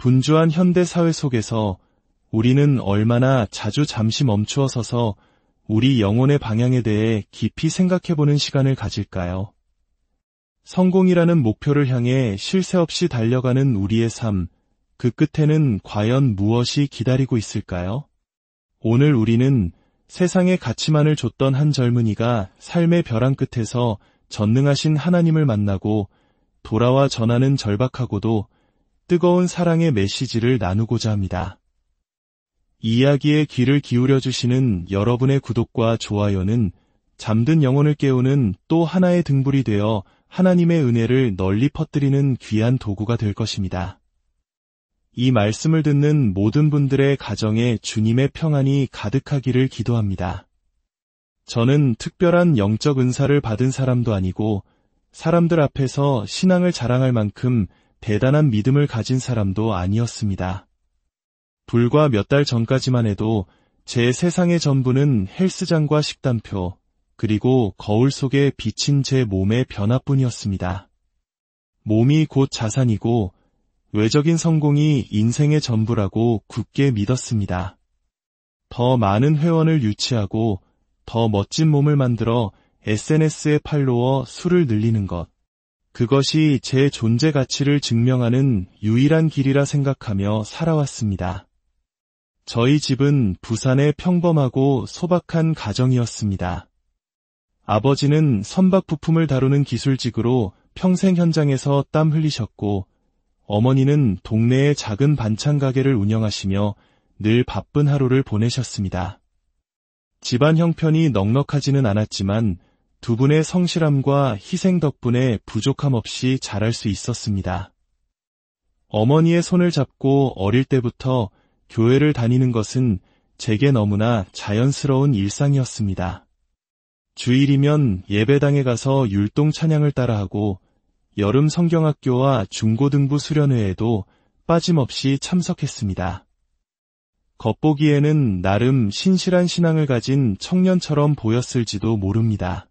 분주한 현대 사회 속에서 우리는 얼마나 자주 잠시 멈추어 서서 우리 영혼의 방향에 대해 깊이 생각해보는 시간을 가질까요? 성공이라는 목표를 향해 쉴 새 없이 달려가는 우리의 삶, 그 끝에는 과연 무엇이 기다리고 있을까요? 오늘 우리는 세상에 가치만을 줬던 한 젊은이가 삶의 벼랑 끝에서 전능하신 하나님을 만나고 돌아와 전하는 절박하고도 뜨거운 사랑의 메시지를 나누고자 합니다. 이 이야기에 귀를 기울여 주시는 여러분의 구독과 좋아요는 잠든 영혼을 깨우는 또 하나의 등불이 되어 하나님의 은혜를 널리 퍼뜨리는 귀한 도구가 될 것입니다. 이 말씀을 듣는 모든 분들의 가정에 주님의 평안이 가득하기를 기도합니다. 저는 특별한 영적 은사를 받은 사람도 아니고 사람들 앞에서 신앙을 자랑할 만큼 대단한 믿음을 가진 사람도 아니었습니다. 불과 몇 달 전까지만 해도 제 세상의 전부는 헬스장과 식단표, 그리고 거울 속에 비친 제 몸의 변화뿐이었습니다. 몸이 곧 자산이고 외적인 성공이 인생의 전부라고 굳게 믿었습니다. 더 많은 회원을 유치하고 더 멋진 몸을 만들어 SNS의 팔로워 수를 늘리는 것, 그것이 제 존재 가치를 증명하는 유일한 길이라 생각하며 살아왔습니다. 저희 집은 부산의 평범하고 소박한 가정이었습니다. 아버지는 선박 부품을 다루는 기술직으로 평생 현장에서 땀 흘리셨고, 어머니는 동네의 작은 반찬 가게를 운영하시며 늘 바쁜 하루를 보내셨습니다. 집안 형편이 넉넉하지는 않았지만 두 분의 성실함과 희생 덕분에 부족함 없이 자랄 수 있었습니다. 어머니의 손을 잡고 어릴 때부터 교회를 다니는 것은 제게 너무나 자연스러운 일상이었습니다. 주일이면 예배당에 가서 율동 찬양을 따라하고 여름 성경학교와 중고등부 수련회에도 빠짐없이 참석했습니다. 겉보기에는 나름 신실한 신앙을 가진 청년처럼 보였을지도 모릅니다.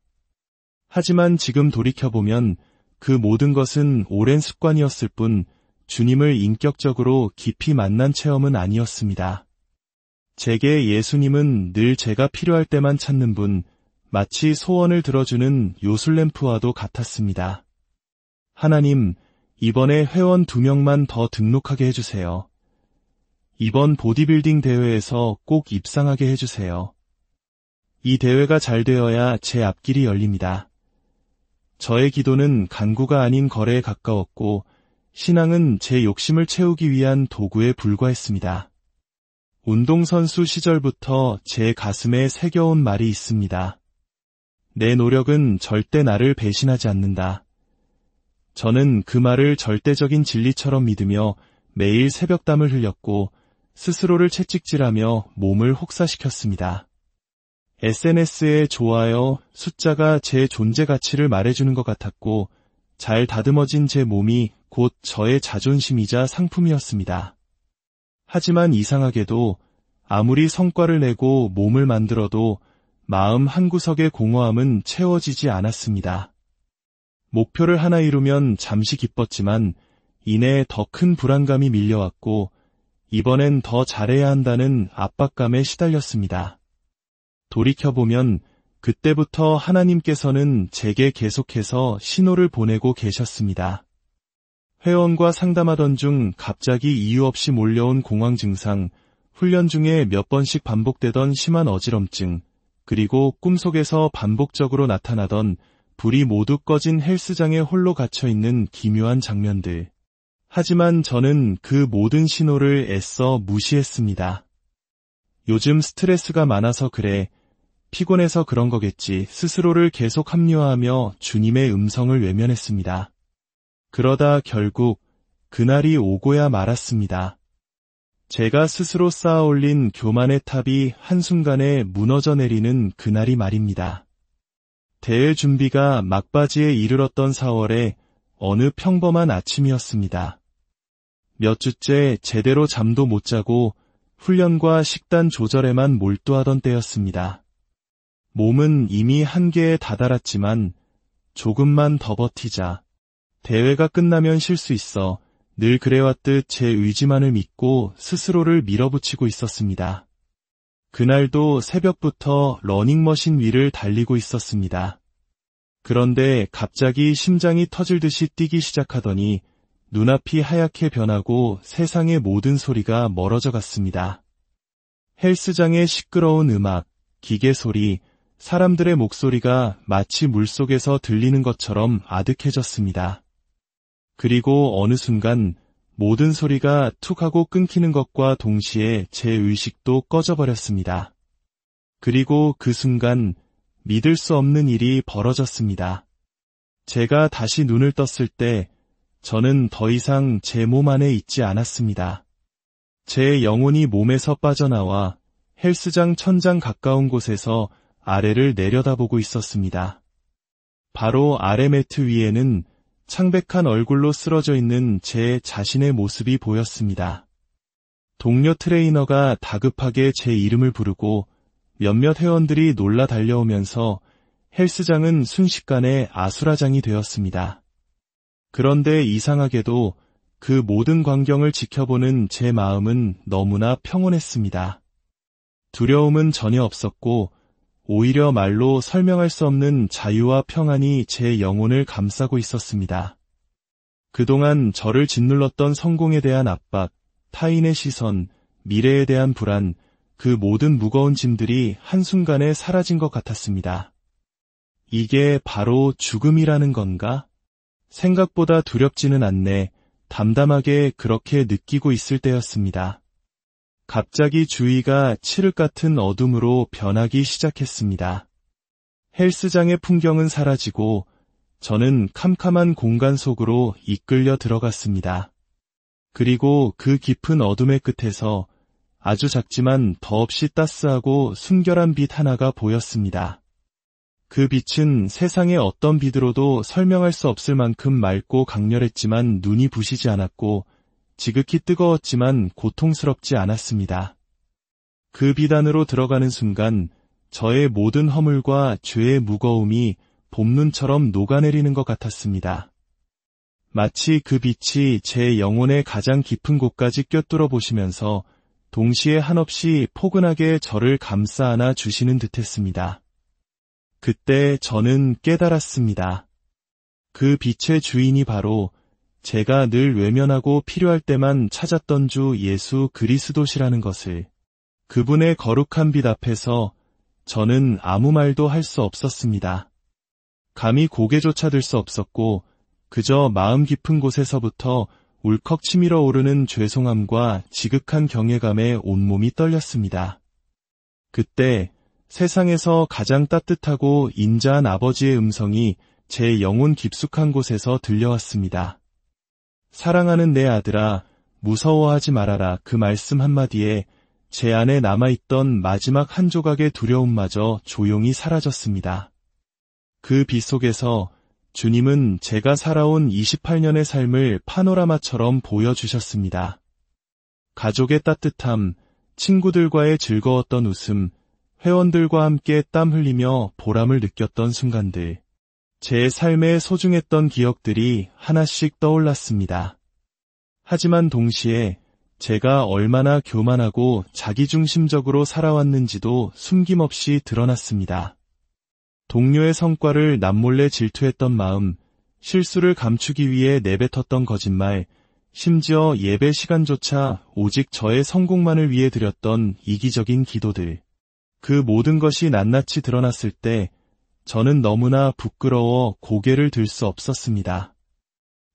하지만 지금 돌이켜보면 그 모든 것은 오랜 습관이었을 뿐 주님을 인격적으로 깊이 만난 체험은 아니었습니다. 제게 예수님은 늘 제가 필요할 때만 찾는 분, 마치 소원을 들어주는 요술램프와도 같았습니다. 하나님, 이번에 회원 2명만 더 등록하게 해주세요. 이번 보디빌딩 대회에서 꼭 입상하게 해주세요. 이 대회가 잘 되어야 제 앞길이 열립니다. 저의 기도는 간구가 아닌 거래에 가까웠고 신앙은 제 욕심을 채우기 위한 도구에 불과했습니다. 운동선수 시절부터 제 가슴에 새겨온 말이 있습니다. 내 노력은 절대 나를 배신하지 않는다. 저는 그 말을 절대적인 진리처럼 믿으며 매일 새벽땀을 흘렸고 스스로를 채찍질하며 몸을 혹사시켰습니다. SNS의 좋아요 숫자가 제 존재 가치를 말해주는 것 같았고 잘 다듬어진 제 몸이 곧 저의 자존심이자 상품이었습니다. 하지만 이상하게도 아무리 성과를 내고 몸을 만들어도 마음 한구석의 공허함은 채워지지 않았습니다. 목표를 하나 이루면 잠시 기뻤지만 이내 더 큰 불안감이 밀려왔고 이번엔 더 잘해야 한다는 압박감에 시달렸습니다. 돌이켜보면 그때부터 하나님께서는 제게 계속해서 신호를 보내고 계셨습니다. 회원과 상담하던 중 갑자기 이유 없이 몰려온 공황 증상, 훈련 중에 몇 번씩 반복되던 심한 어지럼증, 그리고 꿈속에서 반복적으로 나타나던 불이 모두 꺼진 헬스장에 홀로 갇혀있는 기묘한 장면들. 하지만 저는 그 모든 신호를 애써 무시했습니다. 요즘 스트레스가 많아서 그래, 피곤해서 그런 거겠지 스스로를 계속 합리화하며 주님의 음성을 외면했습니다. 그러다 결국 그날이 오고야 말았습니다. 제가 스스로 쌓아올린 교만의 탑이 한순간에 무너져 내리는 그날이 말입니다. 대회 준비가 막바지에 이르렀던 4월에 어느 평범한 아침이었습니다. 몇 주째 제대로 잠도 못 자고 훈련과 식단 조절에만 몰두하던 때였습니다. 몸은 이미 한계에 다다랐지만 조금만 더 버티자. 대회가 끝나면 쉴 수 있어. 늘 그래왔듯 제 의지만을 믿고 스스로를 밀어붙이고 있었습니다. 그날도 새벽부터 러닝머신 위를 달리고 있었습니다. 그런데 갑자기 심장이 터질 듯이 뛰기 시작하더니 눈앞이 하얗게 변하고 세상의 모든 소리가 멀어져 갔습니다. 헬스장의 시끄러운 음악, 기계 소리, 사람들의 목소리가 마치 물속에서 들리는 것처럼 아득해졌습니다. 그리고 어느 순간 모든 소리가 툭 하고 끊기는 것과 동시에 제 의식도 꺼져버렸습니다. 그리고 그 순간 믿을 수 없는 일이 벌어졌습니다. 제가 다시 눈을 떴을 때 저는 더 이상 제 몸 안에 있지 않았습니다. 제 영혼이 몸에서 빠져나와 헬스장 천장 가까운 곳에서 아래를 내려다보고 있었습니다. 바로 아래 매트 위에는 창백한 얼굴로 쓰러져 있는 제 자신의 모습이 보였습니다. 동료 트레이너가 다급하게 제 이름을 부르고 몇몇 회원들이 놀라 달려오면서 헬스장은 순식간에 아수라장이 되었습니다. 그런데 이상하게도 그 모든 광경을 지켜보는 제 마음은 너무나 평온했습니다. 두려움은 전혀 없었고 오히려 말로 설명할 수 없는 자유와 평안이 제 영혼을 감싸고 있었습니다. 그동안 저를 짓눌렀던 성공에 대한 압박, 타인의 시선, 미래에 대한 불안, 그 모든 무거운 짐들이 한순간에 사라진 것 같았습니다. 이게 바로 죽음이라는 건가? 생각보다 두렵지는 않네. 담담하게 그렇게 느끼고 있을 때였습니다. 갑자기 주위가 칠흑 같은 어둠으로 변하기 시작했습니다. 헬스장의 풍경은 사라지고 저는 캄캄한 공간 속으로 이끌려 들어갔습니다. 그리고 그 깊은 어둠의 끝에서 아주 작지만 더없이 따스하고 순결한 빛 하나가 보였습니다. 그 빛은 세상의 어떤 빛으로도 설명할 수 없을 만큼 맑고 강렬했지만 눈이 부시지 않았고 지극히 뜨거웠지만 고통스럽지 않았습니다. 그 빛 안으로 들어가는 순간 저의 모든 허물과 죄의 무거움이 봄눈처럼 녹아내리는 것 같았습니다. 마치 그 빛이 제 영혼의 가장 깊은 곳까지 꿰뚫어 보시면서 동시에 한없이 포근하게 저를 감싸 안아 주시는 듯했습니다. 그때 저는 깨달았습니다. 그 빛의 주인이 바로 제가 늘 외면하고 필요할 때만 찾았던 주 예수 그리스도시라는 것을. 그분의 거룩한 빛 앞에서 저는 아무 말도 할 수 없었습니다. 감히 고개조차 들 수 없었고 그저 마음 깊은 곳에서부터 울컥 치밀어 오르는 죄송함과 지극한 경외감에 온몸이 떨렸습니다. 그때 세상에서 가장 따뜻하고 인자한 아버지의 음성이 제 영혼 깊숙한 곳에서 들려왔습니다. 사랑하는 내 아들아, 무서워하지 말아라. 그 말씀 한마디에 제 안에 남아있던 마지막 한 조각의 두려움마저 조용히 사라졌습니다. 그 빛 속에서 주님은 제가 살아온 28년의 삶을 파노라마처럼 보여주셨습니다. 가족의 따뜻함, 친구들과의 즐거웠던 웃음, 회원들과 함께 땀 흘리며 보람을 느꼈던 순간들, 제 삶에 소중했던 기억들이 하나씩 떠올랐습니다. 하지만 동시에 제가 얼마나 교만하고 자기중심적으로 살아왔는지도 숨김없이 드러났습니다. 동료의 성과를 남몰래 질투했던 마음, 실수를 감추기 위해 내뱉었던 거짓말, 심지어 예배 시간조차 오직 저의 성공만을 위해 드렸던 이기적인 기도들, 그 모든 것이 낱낱이 드러났을 때 저는 너무나 부끄러워 고개를 들 수 없었습니다.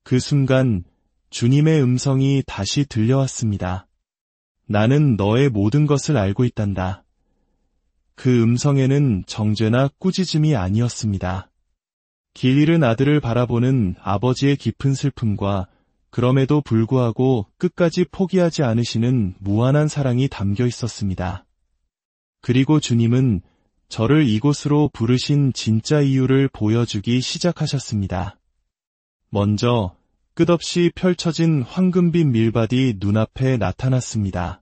그 순간 주님의 음성이 다시 들려왔습니다. 나는 너의 모든 것을 알고 있단다. 그 음성에는 정죄나 꾸짖음이 아니었습니다. 길 잃은 아들을 바라보는 아버지의 깊은 슬픔과 그럼에도 불구하고 끝까지 포기하지 않으시는 무한한 사랑이 담겨 있었습니다. 그리고 주님은 저를 이곳으로 부르신 진짜 이유를 보여주기 시작하셨습니다. 먼저 끝없이 펼쳐진 황금빛 밀밭이 눈앞에 나타났습니다.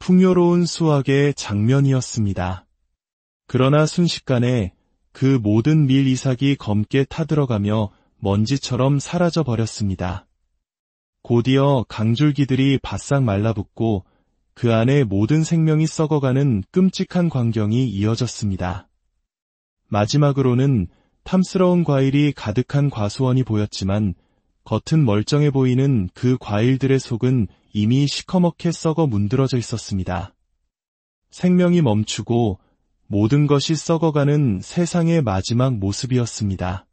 풍요로운 수확의 장면이었습니다. 그러나 순식간에 그 모든 밀 이삭이 검게 타들어가며 먼지처럼 사라져 버렸습니다. 곧이어 강줄기들이 바싹 말라붙고 그 안에 모든 생명이 썩어가는 끔찍한 광경이 이어졌습니다. 마지막으로는 탐스러운 과일이 가득한 과수원이 보였지만 겉은 멀쩡해 보이는 그 과일들의 속은 이미 시커멓게 썩어 문드러져 있었습니다. 생명이 멈추고 모든 것이 썩어가는 세상의 마지막 모습이었습니다.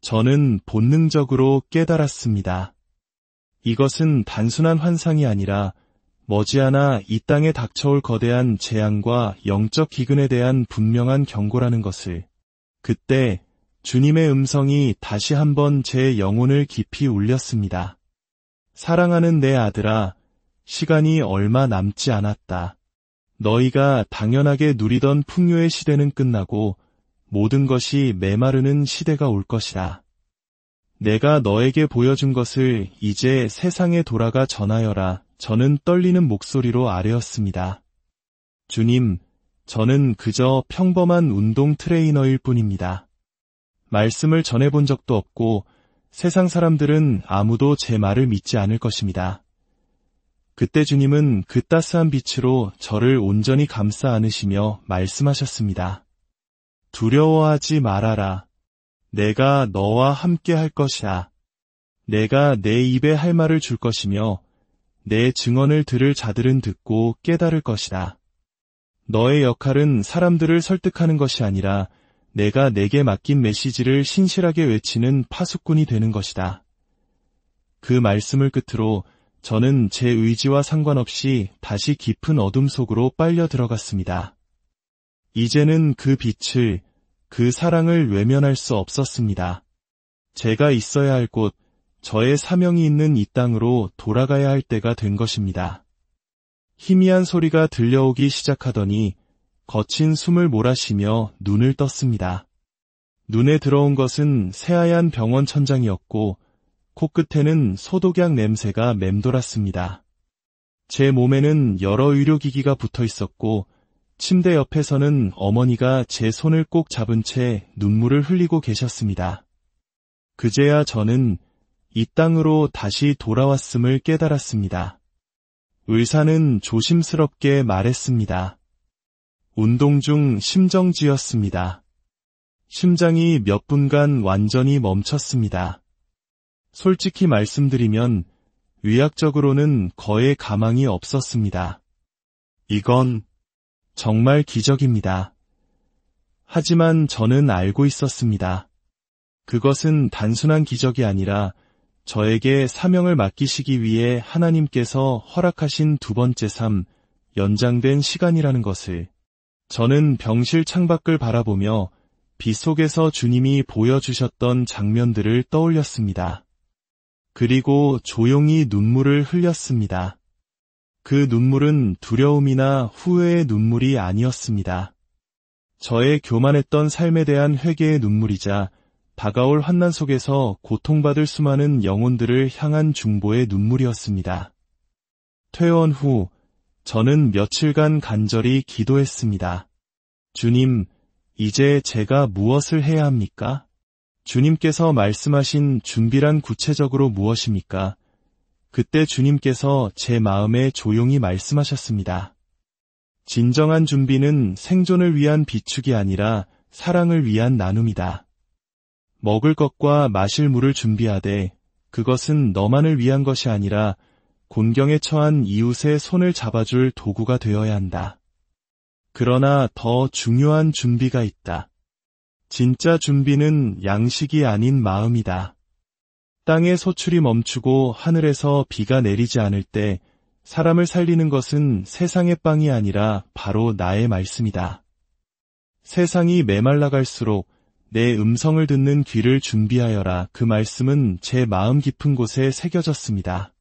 저는 본능적으로 깨달았습니다. 이것은 단순한 환상이 아니라 머지않아 이 땅에 닥쳐올 거대한 재앙과 영적 기근에 대한 분명한 경고라는 것을. 그때 주님의 음성이 다시 한번 제 영혼을 깊이 울렸습니다. 사랑하는 내 아들아, 시간이 얼마 남지 않았다. 너희가 당연하게 누리던 풍요의 시대는 끝나고 모든 것이 메마르는 시대가 올 것이다. 내가 너에게 보여준 것을 이제 세상에 돌아가 전하여라. 저는 떨리는 목소리로 아뢰었습니다. 주님, 저는 그저 평범한 운동 트레이너일 뿐입니다. 말씀을 전해본 적도 없고 세상 사람들은 아무도 제 말을 믿지 않을 것입니다. 그때 주님은 그 따스한 빛으로 저를 온전히 감싸 안으시며 말씀하셨습니다. 두려워하지 말아라. 내가 너와 함께 할 것이야. 내가 내 입에 할 말을 줄 것이며 내 증언을 들을 자들은 듣고 깨달을 것이다. 너의 역할은 사람들을 설득하는 것이 아니라 내가 내게 맡긴 메시지를 신실하게 외치는 파수꾼이 되는 것이다. 그 말씀을 끝으로 저는 제 의지와 상관없이 다시 깊은 어둠 속으로 빨려 들어갔습니다. 이제는 그 빛을, 그 사랑을 외면할 수 없었습니다. 제가 있어야 할 곳, 저의 사명이 있는 이 땅으로 돌아가야 할 때가 된 것입니다. 희미한 소리가 들려오기 시작하더니 거친 숨을 몰아쉬며 눈을 떴습니다. 눈에 들어온 것은 새하얀 병원 천장이었고 코끝에는 소독약 냄새가 맴돌았습니다. 제 몸에는 여러 의료기기가 붙어 있었고 침대 옆에서는 어머니가 제 손을 꼭 잡은 채 눈물을 흘리고 계셨습니다. 그제야 저는 이 땅으로 다시 돌아왔음을 깨달았습니다. 의사는 조심스럽게 말했습니다. 운동 중 심정지였습니다. 심장이 몇 분간 완전히 멈췄습니다. 솔직히 말씀드리면 의학적으로는 거의 가망이 없었습니다. 이건 정말 기적입니다. 하지만 저는 알고 있었습니다. 그것은 단순한 기적이 아니라 저에게 사명을 맡기시기 위해 하나님께서 허락하신 두 번째 삶, 연장된 시간이라는 것을. 저는 병실 창밖을 바라보며 빛 속에서 주님이 보여주셨던 장면들을 떠올렸습니다. 그리고 조용히 눈물을 흘렸습니다. 그 눈물은 두려움이나 후회의 눈물이 아니었습니다. 저의 교만했던 삶에 대한 회개의 눈물이자 다가올 환난 속에서 고통받을 수많은 영혼들을 향한 중보의 눈물이었습니다. 퇴원 후 저는 며칠간 간절히 기도했습니다. 주님, 이제 제가 무엇을 해야 합니까? 주님께서 말씀하신 준비란 구체적으로 무엇입니까? 그때 주님께서 제 마음에 조용히 말씀하셨습니다. 진정한 준비는 생존을 위한 비축이 아니라 사랑을 위한 나눔이다. 먹을 것과 마실 물을 준비하되 그것은 너만을 위한 것이 아니라 곤경에 처한 이웃의 손을 잡아줄 도구가 되어야 한다. 그러나 더 중요한 준비가 있다. 진짜 준비는 양식이 아닌 마음이다. 땅의 소출이 멈추고 하늘에서 비가 내리지 않을 때 사람을 살리는 것은 세상의 빵이 아니라 바로 나의 말씀이다. 세상이 메말라갈수록 내 음성을 듣는 귀를 준비하여라. 그 말씀은 제 마음 깊은 곳에 새겨졌습니다.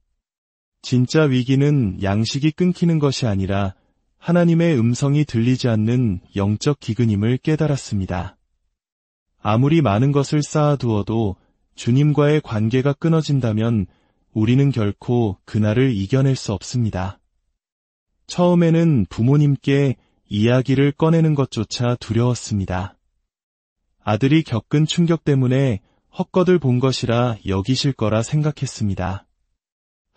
진짜 위기는 양식이 끊기는 것이 아니라 하나님의 음성이 들리지 않는 영적 기근임을 깨달았습니다. 아무리 많은 것을 쌓아두어도 주님과의 관계가 끊어진다면 우리는 결코 그날을 이겨낼 수 없습니다. 처음에는 부모님께 이야기를 꺼내는 것조차 두려웠습니다. 아들이 겪은 충격 때문에 헛것을 본 것이라 여기실 거라 생각했습니다.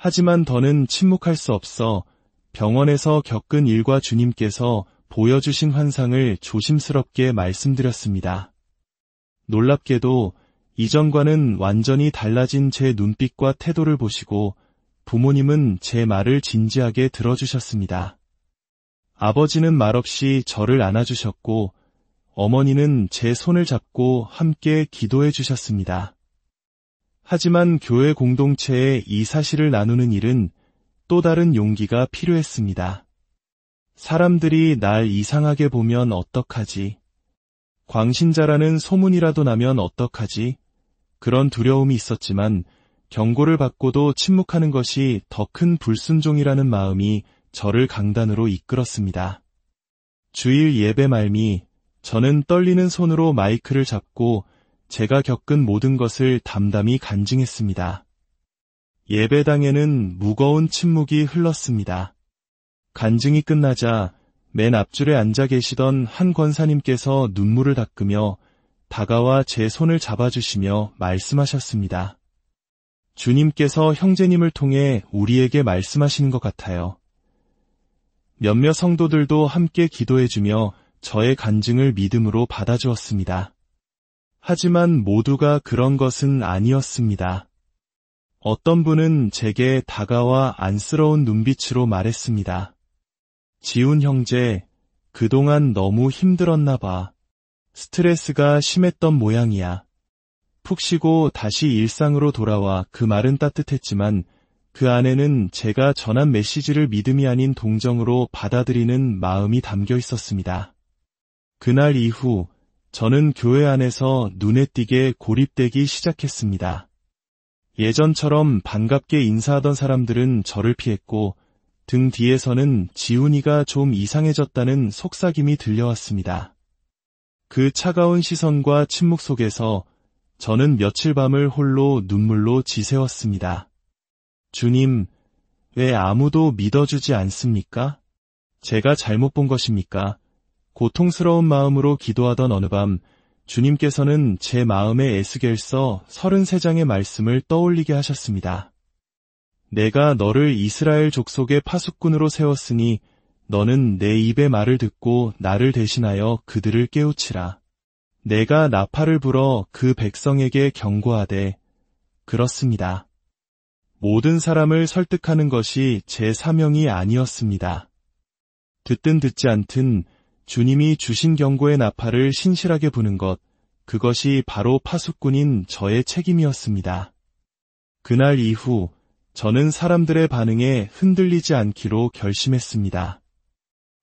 하지만 더는 침묵할 수 없어 병원에서 겪은 일과 주님께서 보여주신 환상을 조심스럽게 말씀드렸습니다. 놀랍게도 이전과는 완전히 달라진 제 눈빛과 태도를 보시고 부모님은 제 말을 진지하게 들어주셨습니다. 아버지는 말없이 저를 안아주셨고 어머니는 제 손을 잡고 함께 기도해 주셨습니다. 하지만 교회 공동체에 이 사실을 나누는 일은 또 다른 용기가 필요했습니다. 사람들이 날 이상하게 보면 어떡하지? 광신자라는 소문이라도 나면 어떡하지? 그런 두려움이 있었지만 경고를 받고도 침묵하는 것이 더 큰 불순종이라는 마음이 저를 강단으로 이끌었습니다. 주일 예배 말미 저는 떨리는 손으로 마이크를 잡고 제가 겪은 모든 것을 담담히 간증했습니다. 예배당에는 무거운 침묵이 흘렀습니다. 간증이 끝나자 맨 앞줄에 앉아 계시던 한 권사님께서 눈물을 닦으며 다가와 제 손을 잡아주시며 말씀하셨습니다. 주님께서 형제님을 통해 우리에게 말씀하시는 것 같아요. 몇몇 성도들도 함께 기도해주며 저의 간증을 믿음으로 받아주었습니다. 하지만 모두가 그런 것은 아니었습니다. 어떤 분은 제게 다가와 안쓰러운 눈빛으로 말했습니다. 지훈 형제, 그동안 너무 힘들었나 봐. 스트레스가 심했던 모양이야. 푹 쉬고 다시 일상으로 돌아와. 그 말은 따뜻했지만 그 안에는 제가 전한 메시지를 믿음이 아닌 동정으로 받아들이는 마음이 담겨 있었습니다. 그날 이후 저는 교회 안에서 눈에 띄게 고립되기 시작했습니다. 예전처럼 반갑게 인사하던 사람들은 저를 피했고 등 뒤에서는 지훈이가 좀 이상해졌다는 속삭임이 들려왔습니다. 그 차가운 시선과 침묵 속에서 저는 며칠 밤을 홀로 눈물로 지새웠습니다. 주님, 왜 아무도 믿어주지 않습니까? 제가 잘못 본 것입니까? 고통스러운 마음으로 기도하던 어느 밤 주님께서는 제 마음에 에스겔서 33장의 말씀을 떠올리게 하셨습니다. 내가 너를 이스라엘 족속의 파수꾼으로 세웠으니 너는 내 입의 말을 듣고 나를 대신하여 그들을 깨우치라. 내가 나팔을 불어 그 백성에게 경고하되 그렇습니다. 모든 사람을 설득하는 것이 제 사명이 아니었습니다. 듣든 듣지 않든 주님이 주신 경고의 나팔을 신실하게 부는 것, 그것이 바로 파수꾼인 저의 책임이었습니다. 그날 이후 저는 사람들의 반응에 흔들리지 않기로 결심했습니다.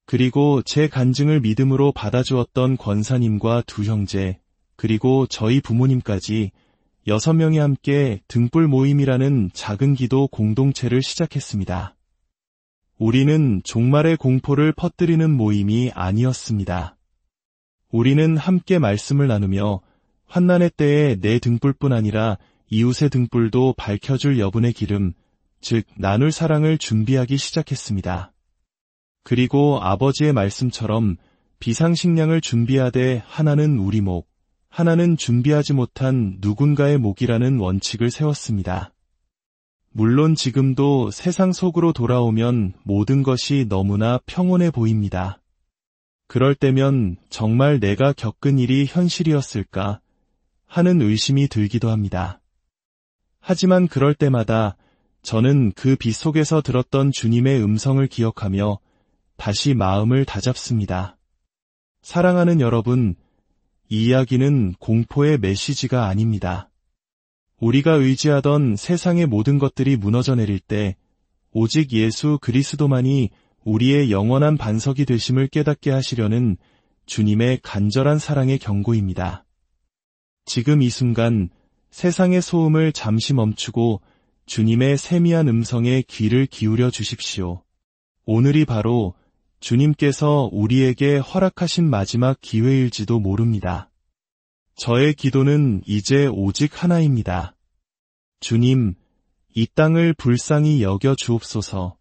그리고 제 간증을 믿음으로 받아주었던 권사님과 두 형제, 그리고 저희 부모님까지 6명이 함께 등불 모임이라는 작은 기도 공동체를 시작했습니다. 우리는 종말의 공포를 퍼뜨리는 모임이 아니었습니다. 우리는 함께 말씀을 나누며 환난의 때에 내 등불뿐 아니라 이웃의 등불도 밝혀줄 여분의 기름, 즉 나눌 사랑을 준비하기 시작했습니다. 그리고 아버지의 말씀처럼 비상식량을 준비하되 하나는 우리 목, 하나는 준비하지 못한 누군가의 목이라는 원칙을 세웠습니다. 물론 지금도 세상 속으로 돌아오면 모든 것이 너무나 평온해 보입니다. 그럴 때면 정말 내가 겪은 일이 현실이었을까 하는 의심이 들기도 합니다. 하지만 그럴 때마다 저는 그 빛 속에서 들었던 주님의 음성을 기억하며 다시 마음을 다잡습니다. 사랑하는 여러분, 이 이야기는 공포의 메시지가 아닙니다. 우리가 의지하던 세상의 모든 것들이 무너져 내릴 때 오직 예수 그리스도만이 우리의 영원한 반석이 되심을 깨닫게 하시려는 주님의 간절한 사랑의 경고입니다. 지금 이 순간 세상의 소음을 잠시 멈추고 주님의 세미한 음성에 귀를 기울여 주십시오. 오늘이 바로 주님께서 우리에게 허락하신 마지막 기회일지도 모릅니다. 저의 기도는 이제 오직 하나입니다. 주님, 이 땅을 불쌍히 여겨 주옵소서.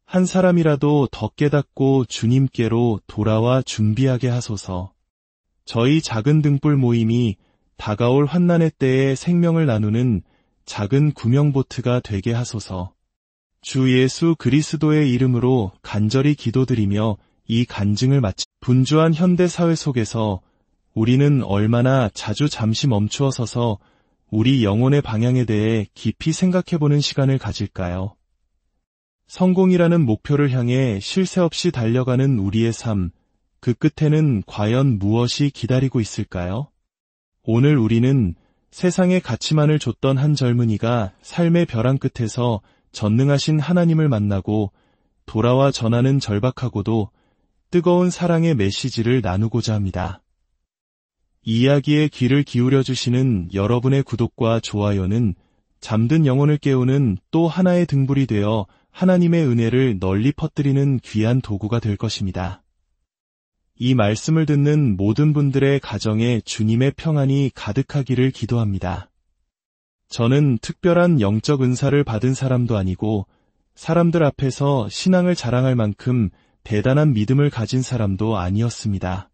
한 사람이라도 더 깨닫고 주님께로 돌아와 준비하게 하소서. 저희 작은 등불 모임이 다가올 환난의 때에 생명을 나누는 작은 구명보트가 되게 하소서. 주 예수 그리스도의 이름으로 간절히 기도드리며 이 간증을 마치 분주한 현대 사회 속에서 우리는 얼마나 자주 잠시 멈추어 서서 우리 영혼의 방향에 대해 깊이 생각해보는 시간을 가질까요? 성공이라는 목표를 향해 쉴 새 없이 달려가는 우리의 삶, 그 끝에는 과연 무엇이 기다리고 있을까요? 오늘 우리는 세상에 가치만을 줬던 한 젊은이가 삶의 벼랑 끝에서 전능하신 하나님을 만나고 돌아와 전하는 절박하고도 뜨거운 사랑의 메시지를 나누고자 합니다. 이 이야기에 귀를 기울여 주시는 여러분의 구독과 좋아요는 잠든 영혼을 깨우는 또 하나의 등불이 되어 하나님의 은혜를 널리 퍼뜨리는 귀한 도구가 될 것입니다. 이 말씀을 듣는 모든 분들의 가정에 주님의 평안이 가득하기를 기도합니다. 저는 특별한 영적 은사를 받은 사람도 아니고 사람들 앞에서 신앙을 자랑할 만큼 대단한 믿음을 가진 사람도 아니었습니다.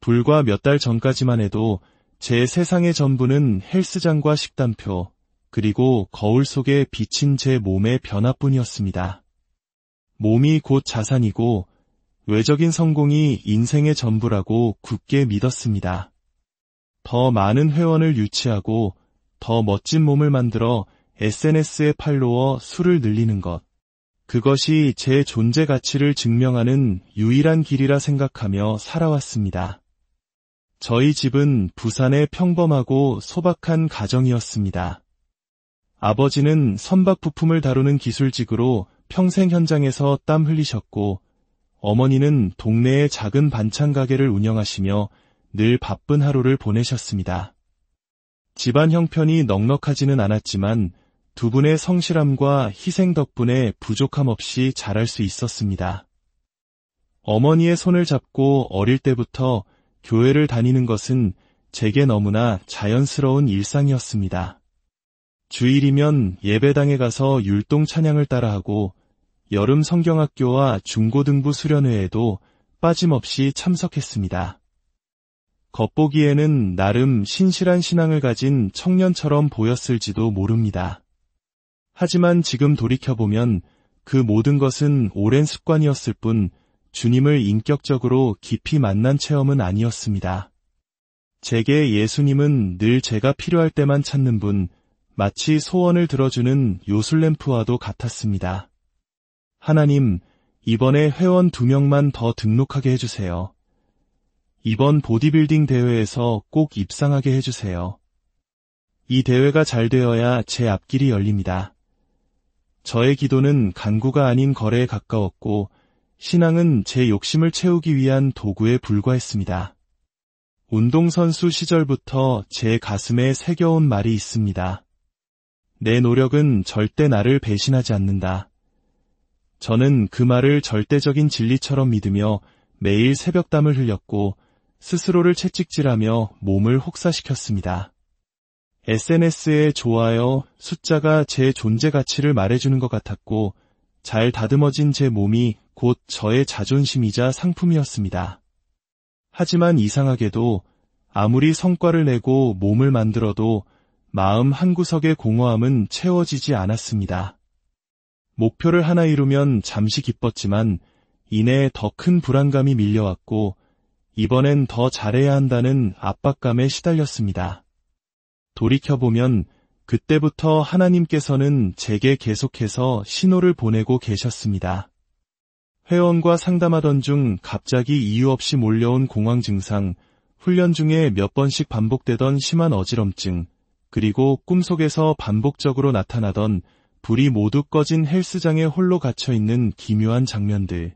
불과 몇 달 전까지만 해도 제 세상의 전부는 헬스장과 식단표, 그리고 거울 속에 비친 제 몸의 변화뿐이었습니다. 몸이 곧 자산이고 외적인 성공이 인생의 전부라고 굳게 믿었습니다. 더 많은 회원을 유치하고 더 멋진 몸을 만들어 SNS의 팔로워 수를 늘리는 것. 그것이 제 존재 가치를 증명하는 유일한 길이라 생각하며 살아왔습니다. 저희 집은 부산의 평범하고 소박한 가정이었습니다. 아버지는 선박 부품을 다루는 기술직으로 평생 현장에서 땀 흘리셨고, 어머니는 동네의 작은 반찬 가게를 운영하시며 늘 바쁜 하루를 보내셨습니다. 집안 형편이 넉넉하지는 않았지만 두 분의 성실함과 희생 덕분에 부족함 없이 자랄 수 있었습니다. 어머니의 손을 잡고 어릴 때부터 교회를 다니는 것은 제게 너무나 자연스러운 일상이었습니다. 주일이면 예배당에 가서 율동 찬양을 따라하고 여름 성경학교와 중고등부 수련회에도 빠짐없이 참석했습니다. 겉보기에는 나름 신실한 신앙을 가진 청년처럼 보였을지도 모릅니다. 하지만 지금 돌이켜보면 그 모든 것은 오랜 습관이었을 뿐 주님을 인격적으로 깊이 만난 체험은 아니었습니다. 제게 예수님은 늘 제가 필요할 때만 찾는 분, 마치 소원을 들어주는 요술램프와도 같았습니다. 하나님, 이번에 회원 2명만 더 등록하게 해주세요. 이번 보디빌딩 대회에서 꼭 입상하게 해주세요. 이 대회가 잘 되어야 제 앞길이 열립니다. 저의 기도는 간구가 아닌 거래에 가까웠고 신앙은 제 욕심을 채우기 위한 도구에 불과했습니다. 운동선수 시절부터 제 가슴에 새겨온 말이 있습니다. 내 노력은 절대 나를 배신하지 않는다. 저는 그 말을 절대적인 진리처럼 믿으며 매일 새벽땀을 흘렸고 스스로를 채찍질하며 몸을 혹사시켰습니다. SNS의 좋아요 숫자가 제 존재 가치를 말해주는 것 같았고 잘 다듬어진 제 몸이 곧 저의 자존심이자 상품이었습니다. 하지만 이상하게도 아무리 성과를 내고 몸을 만들어도 마음 한구석의 공허함은 채워지지 않았습니다. 목표를 하나 이루면 잠시 기뻤지만 이내 더 큰 불안감이 밀려왔고 이번엔 더 잘해야 한다는 압박감에 시달렸습니다. 돌이켜보면 그때부터 하나님께서는 제게 계속해서 신호를 보내고 계셨습니다. 회원과 상담하던 중 갑자기 이유 없이 몰려온 공황 증상, 훈련 중에 몇 번씩 반복되던 심한 어지럼증, 그리고 꿈속에서 반복적으로 나타나던 불이 모두 꺼진 헬스장에 홀로 갇혀있는 기묘한 장면들.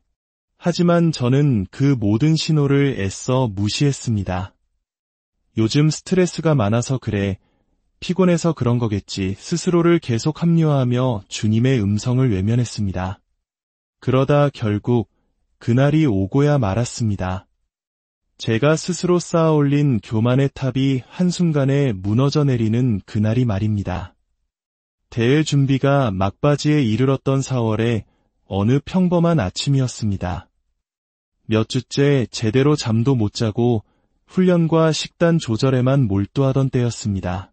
하지만 저는 그 모든 신호를 애써 무시했습니다. 요즘 스트레스가 많아서 그래, 피곤해서 그런 거겠지 스스로를 계속 합리화하며 주님의 음성을 외면했습니다. 그러다 결국 그날이 오고야 말았습니다. 제가 스스로 쌓아올린 교만의 탑이 한순간에 무너져 내리는 그날이 말입니다. 대회 준비가 막바지에 이르렀던 4월에 어느 평범한 아침이었습니다. 몇 주째 제대로 잠도 못 자고 훈련과 식단 조절에만 몰두하던 때였습니다.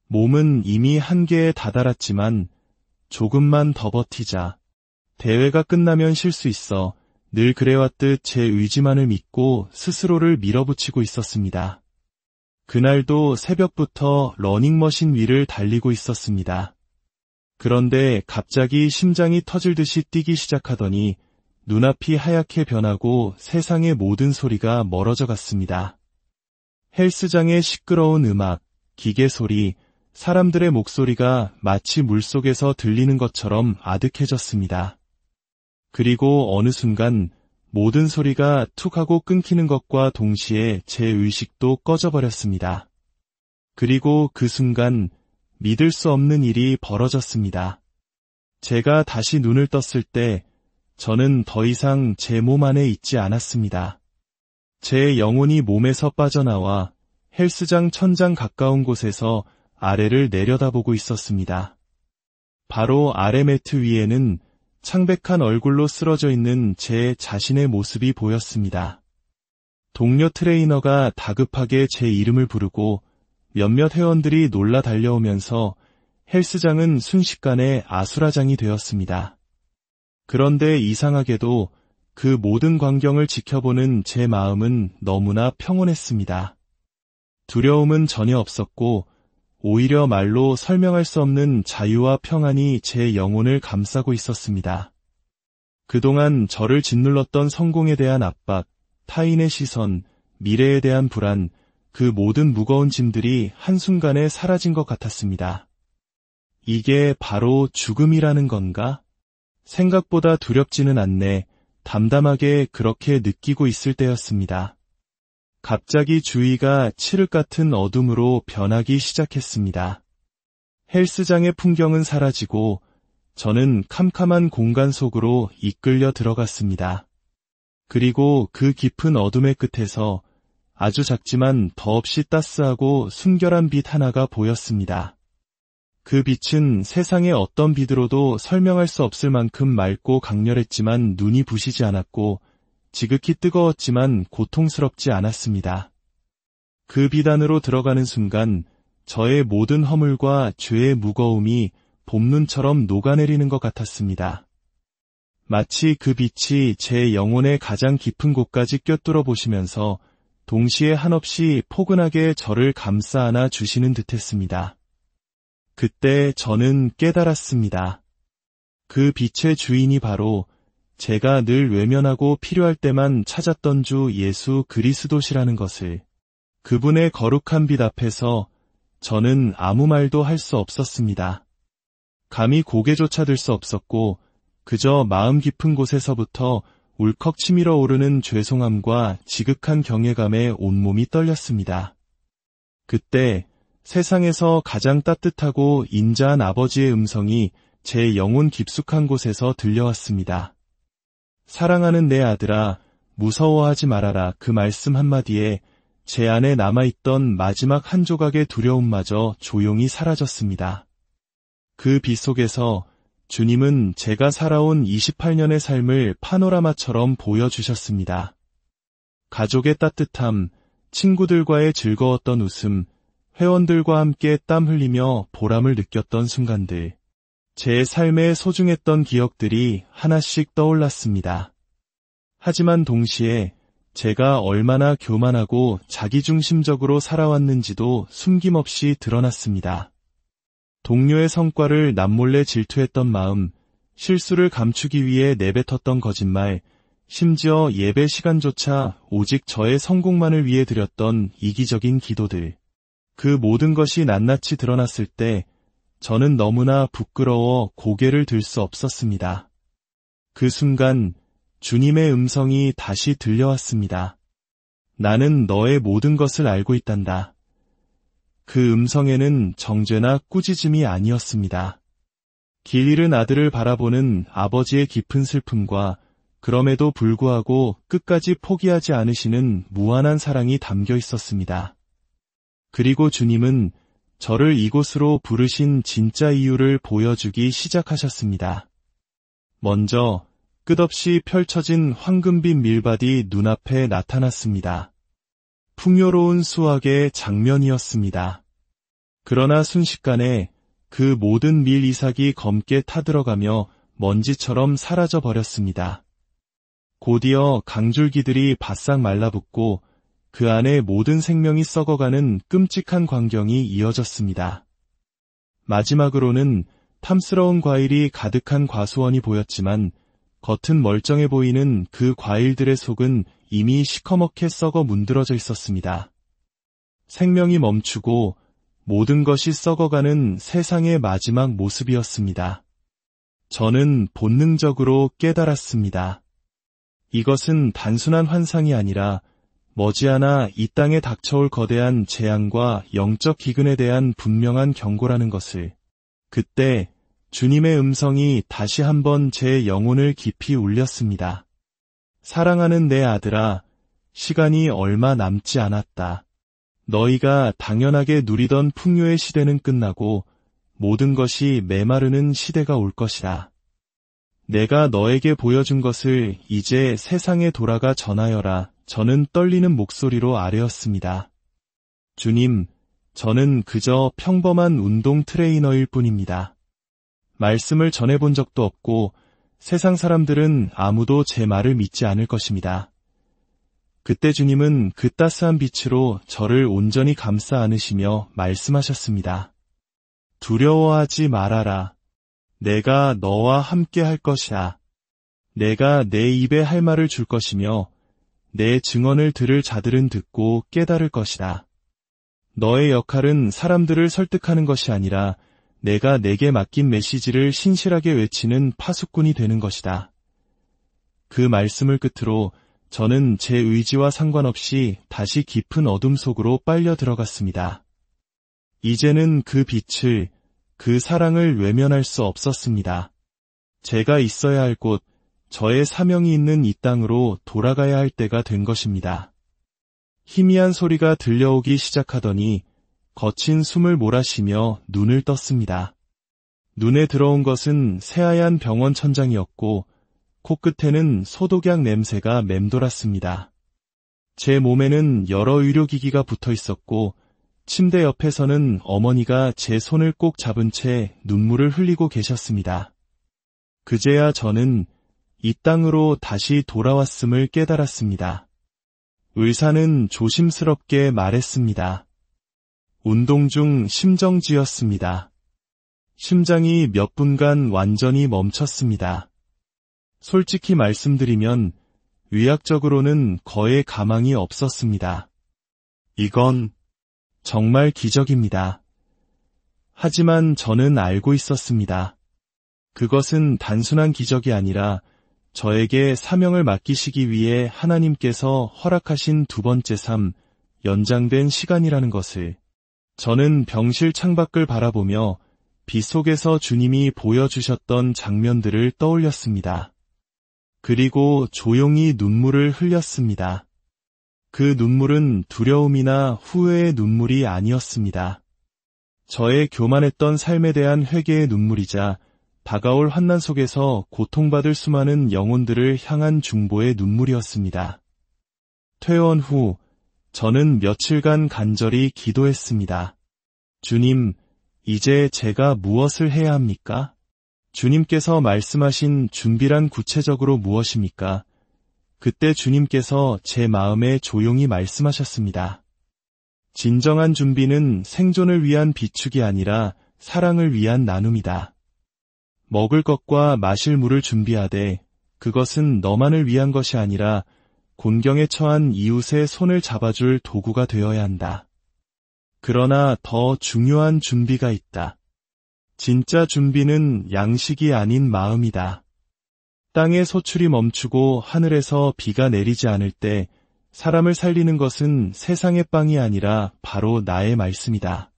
몸은 이미 한계에 다다랐지만 조금만 더 버티자. 대회가 끝나면 쉴 수 있어. 늘 그래왔듯 제 의지만을 믿고 스스로를 밀어붙이고 있었습니다. 그날도 새벽부터 러닝머신 위를 달리고 있었습니다. 그런데 갑자기 심장이 터질 듯이 뛰기 시작하더니 눈앞이 하얗게 변하고 세상의 모든 소리가 멀어져 갔습니다. 헬스장의 시끄러운 음악, 기계 소리, 사람들의 목소리가 마치 물속에서 들리는 것처럼 아득해졌습니다. 그리고 어느 순간 모든 소리가 툭 하고 끊기는 것과 동시에 제 의식도 꺼져버렸습니다. 그리고 그 순간 믿을 수 없는 일이 벌어졌습니다. 제가 다시 눈을 떴을 때 저는 더 이상 제 몸 안에 있지 않았습니다. 제 영혼이 몸에서 빠져나와 헬스장 천장 가까운 곳에서 아래를 내려다보고 있었습니다. 바로 아래 매트 위에는 창백한 얼굴로 쓰러져 있는 제 자신의 모습이 보였습니다. 동료 트레이너가 다급하게 제 이름을 부르고 몇몇 회원들이 놀라 달려오면서 헬스장은 순식간에 아수라장이 되었습니다. 그런데 이상하게도 그 모든 광경을 지켜보는 제 마음은 너무나 평온했습니다. 두려움은 전혀 없었고 오히려 말로 설명할 수 없는 자유와 평안이 제 영혼을 감싸고 있었습니다. 그동안 저를 짓눌렀던 성공에 대한 압박, 타인의 시선, 미래에 대한 불안, 그 모든 무거운 짐들이 한순간에 사라진 것 같았습니다. 이게 바로 죽음이라는 건가? 생각보다 두렵지는 않네. 담담하게 그렇게 느끼고 있을 때였습니다. 갑자기 주위가 칠흑 같은 어둠으로 변하기 시작했습니다. 헬스장의 풍경은 사라지고 저는 캄캄한 공간 속으로 이끌려 들어갔습니다. 그리고 그 깊은 어둠의 끝에서 아주 작지만 더없이 따스하고 순결한 빛 하나가 보였습니다. 그 빛은 세상의 어떤 빛으로도 설명할 수 없을 만큼 맑고 강렬했지만 눈이 부시지 않았고 지극히 뜨거웠지만 고통스럽지 않았습니다. 그 빛 안으로 들어가는 순간 저의 모든 허물과 죄의 무거움이 봄눈처럼 녹아내리는 것 같았습니다. 마치 그 빛이 제 영혼의 가장 깊은 곳까지 꿰뚫어 보시면서 동시에 한없이 포근하게 저를 감싸 안아 주시는 듯했습니다. 그때 저는 깨달았습니다. 그 빛의 주인이 바로 제가 늘 외면하고 필요할 때만 찾았던 주 예수 그리스도시라는 것을. 그분의 거룩한 빛 앞에서 저는 아무 말도 할 수 없었습니다. 감히 고개조차 들 수 없었고 그저 마음 깊은 곳에서부터 울컥 치밀어 오르는 죄송함과 지극한 경외감에 온몸이 떨렸습니다. 그때 세상에서 가장 따뜻하고 인자한 아버지의 음성이 제 영혼 깊숙한 곳에서 들려왔습니다. 사랑하는 내 아들아, 무서워하지 말아라. 그 말씀 한마디에 제 안에 남아있던 마지막 한 조각의 두려움마저 조용히 사라졌습니다. 그 빛 속에서 주님은 제가 살아온 28년의 삶을 파노라마처럼 보여주셨습니다. 가족의 따뜻함, 친구들과의 즐거웠던 웃음, 회원들과 함께 땀 흘리며 보람을 느꼈던 순간들, 제 삶에 소중했던 기억들이 하나씩 떠올랐습니다. 하지만 동시에 제가 얼마나 교만하고 자기중심적으로 살아왔는지도 숨김없이 드러났습니다. 동료의 성과를 남몰래 질투했던 마음, 실수를 감추기 위해 내뱉었던 거짓말, 심지어 예배 시간조차 오직 저의 성공만을 위해 드렸던 이기적인 기도들. 그 모든 것이 낱낱이 드러났을 때 저는 너무나 부끄러워 고개를 들 수 없었습니다. 그 순간 주님의 음성이 다시 들려왔습니다. 나는 너의 모든 것을 알고 있단다. 그 음성에는 정죄나 꾸짖음이 아니었습니다. 길 잃은 아들을 바라보는 아버지의 깊은 슬픔과 그럼에도 불구하고 끝까지 포기하지 않으시는 무한한 사랑이 담겨 있었습니다. 그리고 주님은 저를 이곳으로 부르신 진짜 이유를 보여주기 시작하셨습니다. 먼저 끝없이 펼쳐진 황금빛 밀밭이 눈앞에 나타났습니다. 풍요로운 수확의 장면이었습니다. 그러나 순식간에 그 모든 밀 이삭이 검게 타들어가며 먼지처럼 사라져 버렸습니다. 곧이어 강줄기들이 바싹 말라붙고 그 안에 모든 생명이 썩어가는 끔찍한 광경이 이어졌습니다. 마지막으로는 탐스러운 과일이 가득한 과수원이 보였지만 겉은 멀쩡해 보이는 그 과일들의 속은 이미 시커멓게 썩어 문드러져 있었습니다. 생명이 멈추고 모든 것이 썩어가는 세상의 마지막 모습이었습니다. 저는 본능적으로 깨달았습니다. 이것은 단순한 환상이 아니라 머지않아 이 땅에 닥쳐올 거대한 재앙과 영적 기근에 대한 분명한 경고라는 것을. 그때 주님의 음성이 다시 한번 제 영혼을 깊이 울렸습니다. 사랑하는 내 아들아, 시간이 얼마 남지 않았다. 너희가 당연하게 누리던 풍요의 시대는 끝나고 모든 것이 메마르는 시대가 올 것이다. 내가 너에게 보여준 것을 이제 세상에 돌아가 전하여라. 저는 떨리는 목소리로 아뢰었습니다. 주님, 저는 그저 평범한 운동 트레이너일 뿐입니다. 말씀을 전해본 적도 없고 세상 사람들은 아무도 제 말을 믿지 않을 것입니다. 그때 주님은 그 따스한 빛으로 저를 온전히 감싸 안으시며 말씀하셨습니다. 두려워하지 말아라. 내가 너와 함께 할 것이다. 내가 내 입에 할 말을 줄 것이며 내 증언을 들을 자들은 듣고 깨달을 것이다. 너의 역할은 사람들을 설득하는 것이 아니라 내가 내게 맡긴 메시지를 신실하게 외치는 파수꾼이 되는 것이다. 그 말씀을 끝으로 저는 제 의지와 상관없이 다시 깊은 어둠 속으로 빨려 들어갔습니다. 이제는 그 빛을, 그 사랑을 외면할 수 없었습니다. 제가 있어야 할 곳, 저의 사명이 있는 이 땅으로 돌아가야 할 때가 된 것입니다. 희미한 소리가 들려오기 시작하더니 거친 숨을 몰아쉬며 눈을 떴습니다. 눈에 들어온 것은 새하얀 병원 천장이었고 코끝에는 소독약 냄새가 맴돌았습니다. 제 몸에는 여러 의료기기가 붙어 있었고 침대 옆에서는 어머니가 제 손을 꼭 잡은 채 눈물을 흘리고 계셨습니다. 그제야 저는 이 땅으로 다시 돌아왔음을 깨달았습니다. 의사는 조심스럽게 말했습니다. 운동 중 심정지였습니다. 심장이 몇 분간 완전히 멈췄습니다. 솔직히 말씀드리면 의학적으로는 거의 가망이 없었습니다. 이건 정말 기적입니다. 하지만 저는 알고 있었습니다. 그것은 단순한 기적이 아니라 저에게 사명을 맡기시기 위해 하나님께서 허락하신 두 번째 삶, 연장된 시간이라는 것을. 저는 병실 창밖을 바라보며 빛 속에서 주님이 보여주셨던 장면들을 떠올렸습니다. 그리고 조용히 눈물을 흘렸습니다. 그 눈물은 두려움이나 후회의 눈물이 아니었습니다. 저의 교만했던 삶에 대한 회개의 눈물이자 다가올 환난 속에서 고통받을 수많은 영혼들을 향한 중보의 눈물이었습니다. 퇴원 후 저는 며칠간 간절히 기도했습니다. 주님, 이제 제가 무엇을 해야 합니까? 주님께서 말씀하신 준비란 구체적으로 무엇입니까? 그때 주님께서 제 마음에 조용히 말씀하셨습니다. 진정한 준비는 생존을 위한 비축이 아니라 사랑을 위한 나눔이다. 먹을 것과 마실 물을 준비하되 그것은 너만을 위한 것이 아니라 곤경에 처한 이웃의 손을 잡아줄 도구가 되어야 한다. 그러나 더 중요한 준비가 있다. 진짜 준비는 양식이 아닌 마음이다. 땅의 소출이 멈추고 하늘에서 비가 내리지 않을 때 사람을 살리는 것은 세상의 빵이 아니라 바로 나의 말씀이다.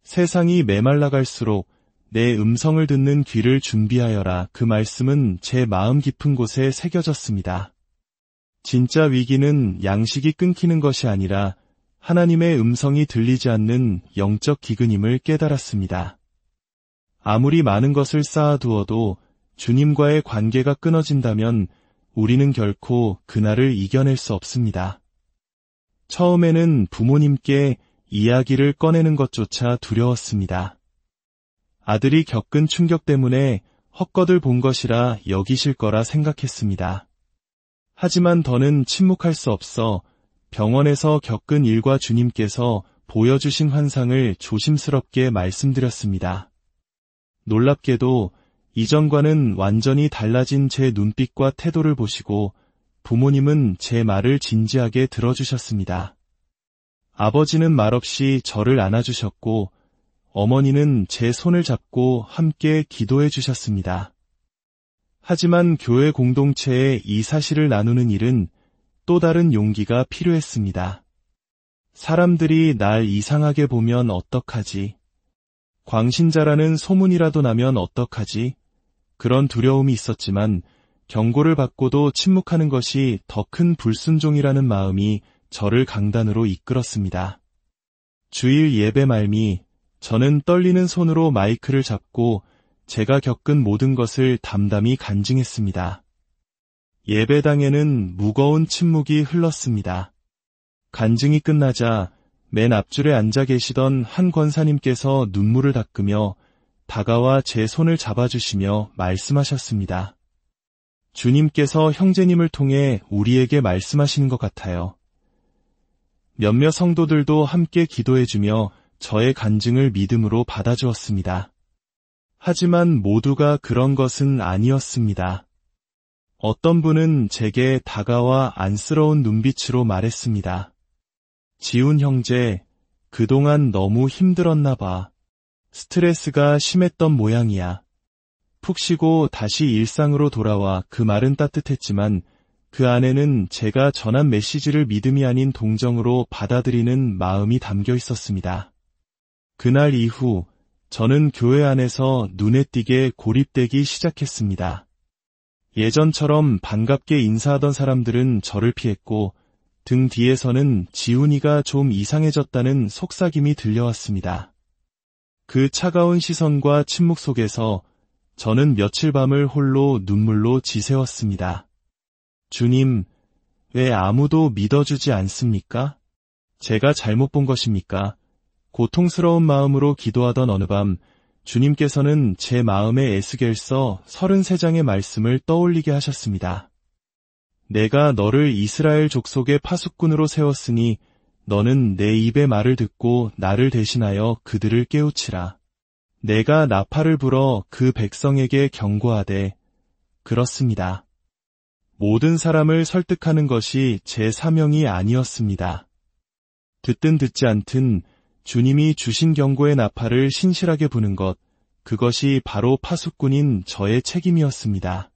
세상이 메말라갈수록 내 음성을 듣는 귀를 준비하여라. 그 말씀은 제 마음 깊은 곳에 새겨졌습니다. 진짜 위기는 양식이 끊기는 것이 아니라 하나님의 음성이 들리지 않는 영적 기근임을 깨달았습니다. 아무리 많은 것을 쌓아두어도 주님과의 관계가 끊어진다면 우리는 결코 그날을 이겨낼 수 없습니다. 처음에는 부모님께 이야기를 꺼내는 것조차 두려웠습니다. 아들이 겪은 충격 때문에 헛것을 본 것이라 여기실 거라 생각했습니다. 하지만 더는 침묵할 수 없어 병원에서 겪은 일과 주님께서 보여주신 환상을 조심스럽게 말씀드렸습니다. 놀랍게도 이전과는 완전히 달라진 제 눈빛과 태도를 보시고 부모님은 제 말을 진지하게 들어주셨습니다. 아버지는 말없이 저를 안아주셨고 어머니는 제 손을 잡고 함께 기도해 주셨습니다. 하지만 교회 공동체에 이 사실을 나누는 일은 또 다른 용기가 필요했습니다. 사람들이 날 이상하게 보면 어떡하지? 광신자라는 소문이라도 나면 어떡하지? 그런 두려움이 있었지만 경고를 받고도 침묵하는 것이 더 큰 불순종이라는 마음이 저를 강단으로 이끌었습니다. 주일 예배 말미 저는 떨리는 손으로 마이크를 잡고 제가 겪은 모든 것을 담담히 간증했습니다. 예배당에는 무거운 침묵이 흘렀습니다. 간증이 끝나자 맨 앞줄에 앉아 계시던 한 권사님께서 눈물을 닦으며 다가와 제 손을 잡아주시며 말씀하셨습니다. 주님께서 형제님을 통해 우리에게 말씀하시는 것 같아요. 몇몇 성도들도 함께 기도해주며 저의 간증을 믿음으로 받아주었습니다. 하지만 모두가 그런 것은 아니었습니다. 어떤 분은 제게 다가와 안쓰러운 눈빛으로 말했습니다. 지훈 형제, 그동안 너무 힘들었나 봐. 스트레스가 심했던 모양이야. 푹 쉬고 다시 일상으로 돌아와. 그 말은 따뜻했지만 그 안에는 제가 전한 메시지를 믿음이 아닌 동정으로 받아들이는 마음이 담겨 있었습니다. 그날 이후 저는 교회 안에서 눈에 띄게 고립되기 시작했습니다. 예전처럼 반갑게 인사하던 사람들은 저를 피했고 등 뒤에서는 지훈이가 좀 이상해졌다는 속삭임이 들려왔습니다. 그 차가운 시선과 침묵 속에서 저는 며칠 밤을 홀로 눈물로 지새웠습니다. 주님, 왜 아무도 믿어주지 않습니까? 제가 잘못 본 것입니까? 고통스러운 마음으로 기도하던 어느 밤 주님께서는 제 마음에 에스겔서 33장의 말씀을 떠올리게 하셨습니다. 내가 너를 이스라엘 족속의 파수꾼으로 세웠으니 너는 내 입의 말을 듣고 나를 대신하여 그들을 깨우치라. 내가 나팔을 불어 그 백성에게 경고하되 그렇습니다. 모든 사람을 설득하는 것이 제 사명이 아니었습니다. 듣든 듣지 않든 주님이 주신 경고의 나팔을 신실하게 부는 것, 그것이 바로 파수꾼인 저의 책임이었습니다.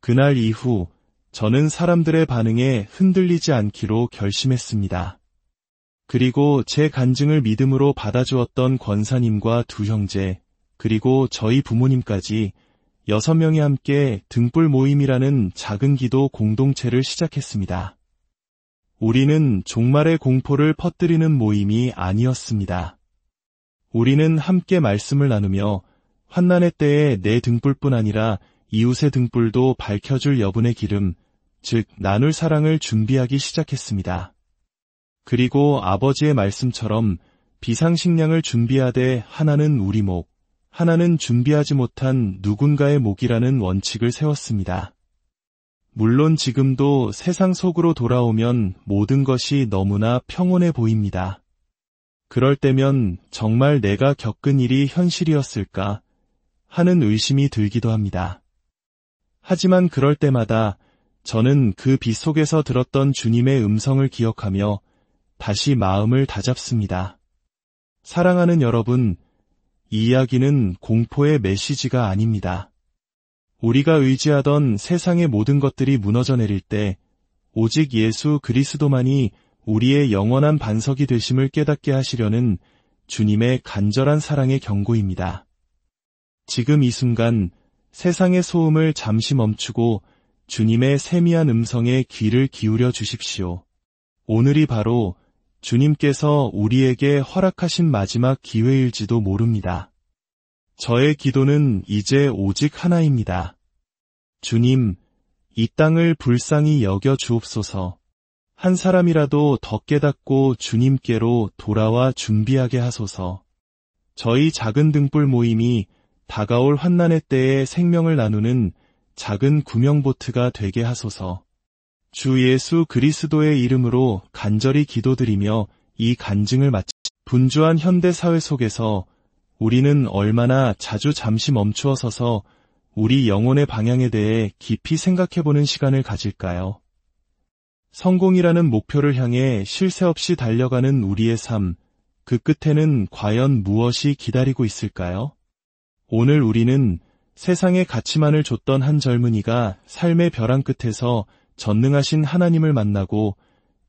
그날 이후 저는 사람들의 반응에 흔들리지 않기로 결심했습니다. 그리고 제 간증을 믿음으로 받아주었던 권사님과 두 형제, 그리고 저희 부모님까지 6명이 함께 등불 모임이라는 작은 기도 공동체를 시작했습니다. 우리는 종말의 공포를 퍼뜨리는 모임이 아니었습니다. 우리는 함께 말씀을 나누며 환난의 때에 내 등불뿐 아니라 이웃의 등불도 밝혀줄 여분의 기름, 즉 나눌 사랑을 준비하기 시작했습니다. 그리고 아버지의 말씀처럼 비상식량을 준비하되 하나는 우리 목, 하나는 준비하지 못한 누군가의 목이라는 원칙을 세웠습니다. 물론 지금도 세상 속으로 돌아오면 모든 것이 너무나 평온해 보입니다. 그럴 때면 정말 내가 겪은 일이 현실이었을까 하는 의심이 들기도 합니다. 하지만 그럴 때마다 저는 그 빛 속에서 들었던 주님의 음성을 기억하며 다시 마음을 다잡습니다. 사랑하는 여러분, 이 이야기는 공포의 메시지가 아닙니다. 우리가 의지하던 세상의 모든 것들이 무너져 내릴 때 오직 예수 그리스도만이 우리의 영원한 반석이 되심을 깨닫게 하시려는 주님의 간절한 사랑의 경고입니다. 지금 이 순간 세상의 소음을 잠시 멈추고 주님의 세미한 음성에 귀를 기울여 주십시오. 오늘이 바로 주님께서 우리에게 허락하신 마지막 기회일지도 모릅니다. 저의 기도는 이제 오직 하나입니다. 주님, 이 땅을 불쌍히 여겨 주옵소서. 한 사람이라도 더 깨닫고 주님께로 돌아와 준비하게 하소서. 저희 작은 등불 모임이 다가올 환난의 때에 생명을 나누는 작은 구명보트가 되게 하소서. 주 예수 그리스도의 이름으로 간절히 기도드리며 이 간증을 분주한 현대 사회 속에서 우리는 얼마나 자주 잠시 멈추어 서서 우리 영혼의 방향에 대해 깊이 생각해보는 시간을 가질까요? 성공이라는 목표를 향해 쉴 새 없이 달려가는 우리의 삶, 그 끝에는 과연 무엇이 기다리고 있을까요? 오늘 우리는 세상에 가치만을 줬던 한 젊은이가 삶의 벼랑 끝에서 전능하신 하나님을 만나고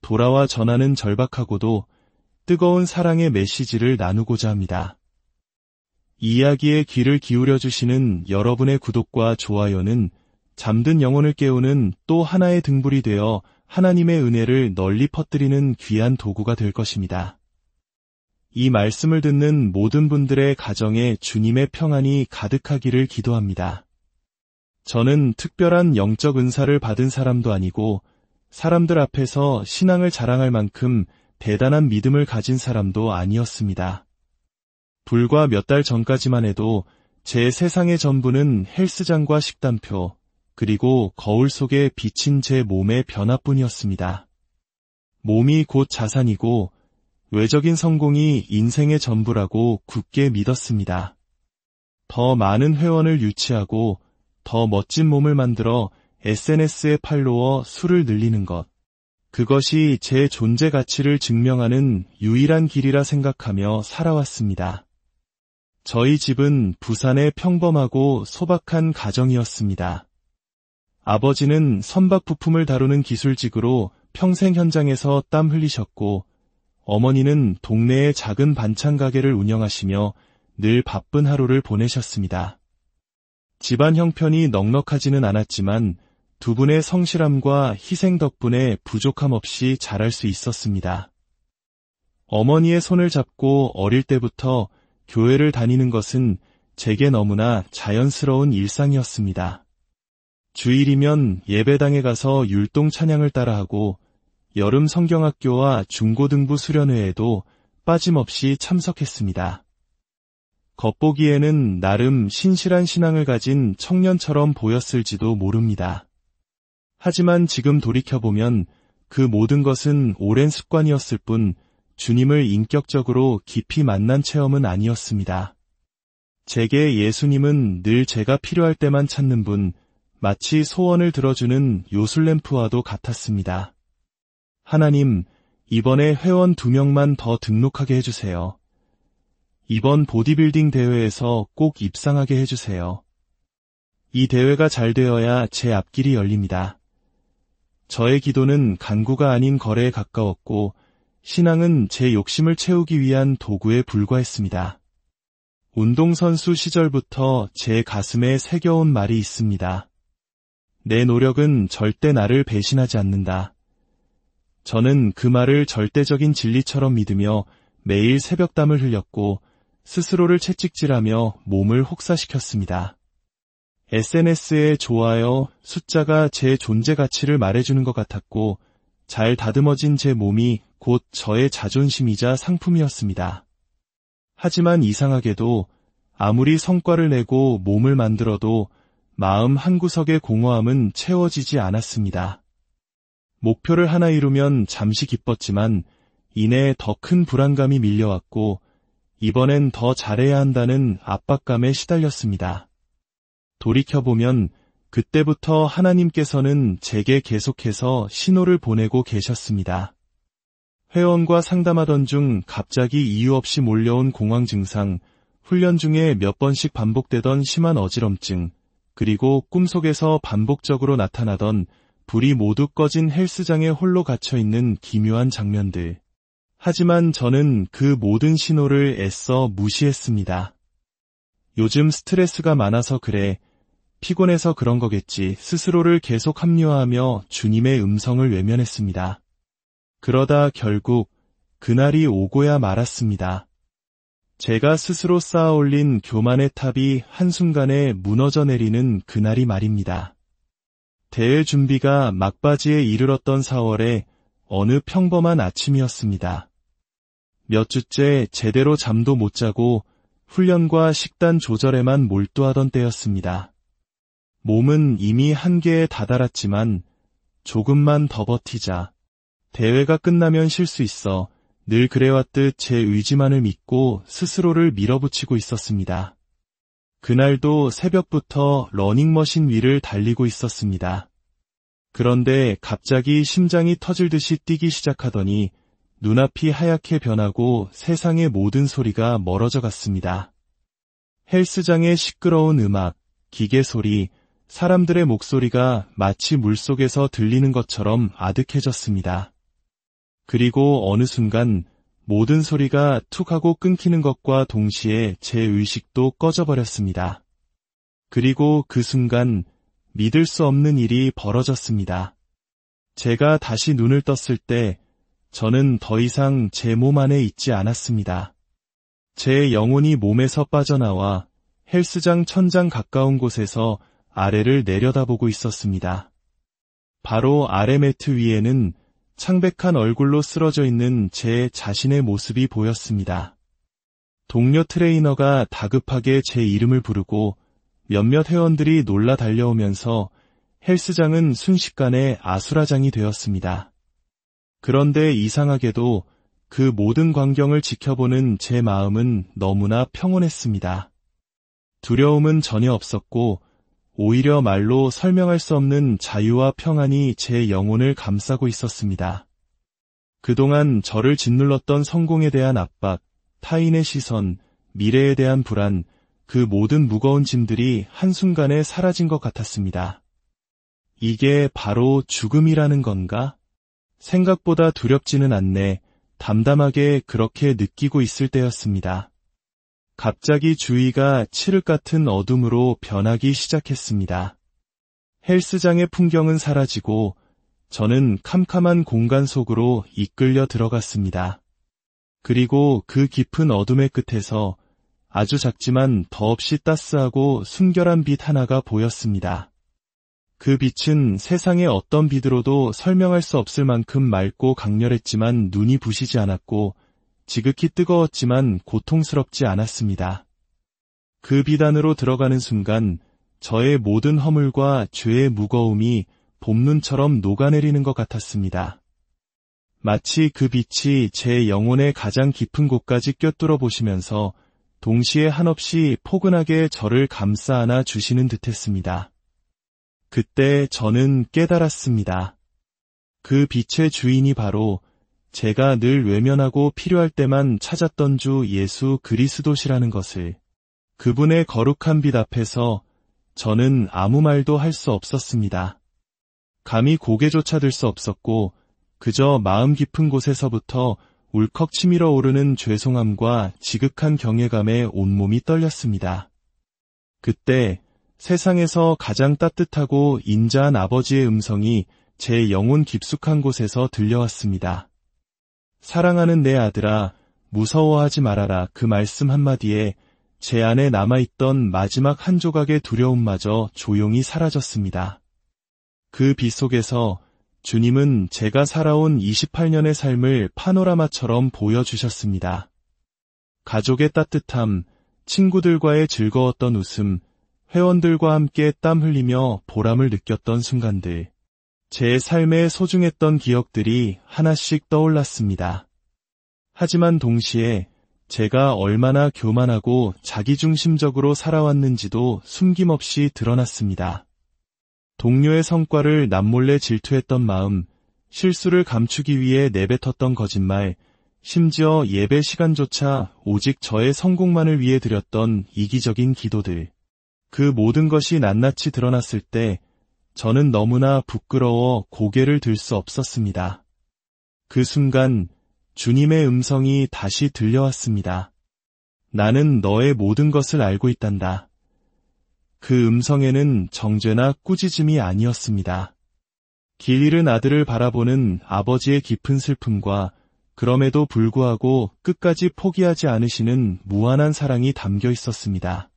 돌아와 전하는 절박하고도 뜨거운 사랑의 메시지를 나누고자 합니다. 이 이야기에 귀를 기울여 주시는 여러분의 구독과 좋아요는 잠든 영혼을 깨우는 또 하나의 등불이 되어 하나님의 은혜를 널리 퍼뜨리는 귀한 도구가 될 것입니다. 이 말씀을 듣는 모든 분들의 가정에 주님의 평안이 가득하기를 기도합니다. 저는 특별한 영적 은사를 받은 사람도 아니고 사람들 앞에서 신앙을 자랑할 만큼 대단한 믿음을 가진 사람도 아니었습니다. 불과 몇 달 전까지만 해도 제 세상의 전부는 헬스장과 식단표, 그리고 거울 속에 비친 제 몸의 변화뿐이었습니다. 몸이 곧 자산이고 외적인 성공이 인생의 전부라고 굳게 믿었습니다. 더 많은 회원을 유치하고 더 멋진 몸을 만들어 SNS의 팔로워 수를 늘리는 것. 그것이 제 존재 가치를 증명하는 유일한 길이라 생각하며 살아왔습니다. 저희 집은 부산의 평범하고 소박한 가정이었습니다. 아버지는 선박 부품을 다루는 기술직으로 평생 현장에서 땀 흘리셨고, 어머니는 동네의 작은 반찬 가게를 운영하시며 늘 바쁜 하루를 보내셨습니다. 집안 형편이 넉넉하지는 않았지만 두 분의 성실함과 희생 덕분에 부족함 없이 자랄 수 있었습니다. 어머니의 손을 잡고 어릴 때부터 교회를 다니는 것은 제게 너무나 자연스러운 일상이었습니다. 주일이면 예배당에 가서 율동 찬양을 따라하고 여름 성경학교와 중고등부 수련회에도 빠짐없이 참석했습니다. 겉보기에는 나름 신실한 신앙을 가진 청년처럼 보였을지도 모릅니다. 하지만 지금 돌이켜보면 그 모든 것은 오랜 습관이었을 뿐 주님을 인격적으로 깊이 만난 체험은 아니었습니다. 제게 예수님은 늘 제가 필요할 때만 찾는 분, 마치 소원을 들어주는 요술램프와도 같았습니다. 하나님, 이번에 회원 2명만 더 등록하게 해주세요. 이번 보디빌딩 대회에서 꼭 입상하게 해주세요. 이 대회가 잘 되어야 제 앞길이 열립니다. 저의 기도는 간구가 아닌 거래에 가까웠고 신앙은 제 욕심을 채우기 위한 도구에 불과했습니다. 운동선수 시절부터 제 가슴에 새겨온 말이 있습니다. 내 노력은 절대 나를 배신하지 않는다. 저는 그 말을 절대적인 진리처럼 믿으며 매일 새벽땀을 흘렸고 스스로를 채찍질하며 몸을 혹사시켰습니다. SNS의 좋아요 숫자가 제 존재 가치를 말해주는 것 같았고 잘 다듬어진 제 몸이 곧 저의 자존심이자 상품이었습니다. 하지만 이상하게도 아무리 성과를 내고 몸을 만들어도 마음 한구석의 공허함은 채워지지 않았습니다. 목표를 하나 이루면 잠시 기뻤지만 이내 더 큰 불안감이 밀려왔고 이번엔 더 잘해야 한다는 압박감에 시달렸습니다. 돌이켜보면 그때부터 하나님께서는 제게 계속해서 신호를 보내고 계셨습니다. 회원과 상담하던 중 갑자기 이유 없이 몰려온 공황 증상, 훈련 중에 몇 번씩 반복되던 심한 어지럼증, 그리고 꿈속에서 반복적으로 나타나던 불이 모두 꺼진 헬스장에 홀로 갇혀있는 기묘한 장면들. 하지만 저는 그 모든 신호를 애써 무시했습니다. 요즘 스트레스가 많아서 그래, 피곤해서 그런 거겠지 스스로를 계속 합리화하며 주님의 음성을 외면했습니다. 그러다 결국 그날이 오고야 말았습니다. 제가 스스로 쌓아올린 교만의 탑이 한순간에 무너져 내리는 그날이 말입니다. 대회 준비가 막바지에 이르렀던 4월에 어느 평범한 아침이었습니다. 몇 주째 제대로 잠도 못 자고 훈련과 식단 조절에만 몰두하던 때였습니다. 몸은 이미 한계에 다다랐지만 조금만 더 버티자. 대회가 끝나면 쉴 수 있어. 늘 그래왔듯 제 의지만을 믿고 스스로를 밀어붙이고 있었습니다. 그날도 새벽부터 러닝머신 위를 달리고 있었습니다. 그런데 갑자기 심장이 터질 듯이 뛰기 시작하더니 눈앞이 하얗게 변하고 세상의 모든 소리가 멀어져 갔습니다. 헬스장의 시끄러운 음악, 기계 소리, 사람들의 목소리가 마치 물속에서 들리는 것처럼 아득해졌습니다. 그리고 어느 순간 모든 소리가 툭 하고 끊기는 것과 동시에 제 의식도 꺼져버렸습니다. 그리고 그 순간 믿을 수 없는 일이 벌어졌습니다. 제가 다시 눈을 떴을 때 저는 더 이상 제 몸 안에 있지 않았습니다. 제 영혼이 몸에서 빠져나와 헬스장 천장 가까운 곳에서 아래를 내려다보고 있었습니다. 바로 아래 매트 위에는 창백한 얼굴로 쓰러져 있는 제 자신의 모습이 보였습니다. 동료 트레이너가 다급하게 제 이름을 부르고 몇몇 회원들이 놀라 달려오면서 헬스장은 순식간에 아수라장이 되었습니다. 그런데 이상하게도 그 모든 광경을 지켜보는 제 마음은 너무나 평온했습니다. 두려움은 전혀 없었고 오히려 말로 설명할 수 없는 자유와 평안이 제 영혼을 감싸고 있었습니다. 그동안 저를 짓눌렀던 성공에 대한 압박, 타인의 시선, 미래에 대한 불안, 그 모든 무거운 짐들이 한순간에 사라진 것 같았습니다. 이게 바로 죽음이라는 건가? 생각보다 두렵지는 않네. 담담하게 그렇게 느끼고 있을 때였습니다. 갑자기 주위가 칠흑 같은 어둠으로 변하기 시작했습니다. 헬스장의 풍경은 사라지고 저는 캄캄한 공간 속으로 이끌려 들어갔습니다. 그리고 그 깊은 어둠의 끝에서 아주 작지만 더없이 따스하고 순결한 빛 하나가 보였습니다. 그 빛은 세상의 어떤 빛으로도 설명할 수 없을 만큼 맑고 강렬했지만 눈이 부시지 않았고 지극히 뜨거웠지만 고통스럽지 않았습니다. 그 빛 안으로 들어가는 순간 저의 모든 허물과 죄의 무거움이 봄눈처럼 녹아내리는 것 같았습니다. 마치 그 빛이 제 영혼의 가장 깊은 곳까지 꿰뚫어 보시면서 동시에 한없이 포근하게 저를 감싸 안아 주시는 듯했습니다. 그때 저는 깨달았습니다. 그 빛의 주인이 바로 제가 늘 외면하고 필요할 때만 찾았던 주 예수 그리스도시라는 것을. 그분의 거룩한 빛 앞에서 저는 아무 말도 할 수 없었습니다. 감히 고개조차 들 수 없었고 그저 마음 깊은 곳에서부터 울컥 치밀어 오르는 죄송함과 지극한 경외감에 온몸이 떨렸습니다. 그때 세상에서 가장 따뜻하고 인자한 아버지의 음성이 제 영혼 깊숙한 곳에서 들려왔습니다. 사랑하는 내 아들아, 무서워하지 말아라. 그 말씀 한마디에 제 안에 남아있던 마지막 한 조각의 두려움마저 조용히 사라졌습니다. 그 빛 속에서 주님은 제가 살아온 28년의 삶을 파노라마처럼 보여주셨습니다. 가족의 따뜻함, 친구들과의 즐거웠던 웃음, 회원들과 함께 땀 흘리며 보람을 느꼈던 순간들. 제 삶에 소중했던 기억들이 하나씩 떠올랐습니다. 하지만 동시에 제가 얼마나 교만하고 자기중심적으로 살아왔는지도 숨김없이 드러났습니다. 동료의 성과를 남몰래 질투했던 마음, 실수를 감추기 위해 내뱉었던 거짓말, 심지어 예배 시간조차 오직 저의 성공만을 위해 드렸던 이기적인 기도들. 그 모든 것이 낱낱이 드러났을 때 저는 너무나 부끄러워 고개를 들 수 없었습니다. 그 순간 주님의 음성이 다시 들려왔습니다. 나는 너의 모든 것을 알고 있단다. 그 음성에는 정죄나 꾸짖음이 아니었습니다. 길 잃은 아들을 바라보는 아버지의 깊은 슬픔과 그럼에도 불구하고 끝까지 포기하지 않으시는 무한한 사랑이 담겨 있었습니다.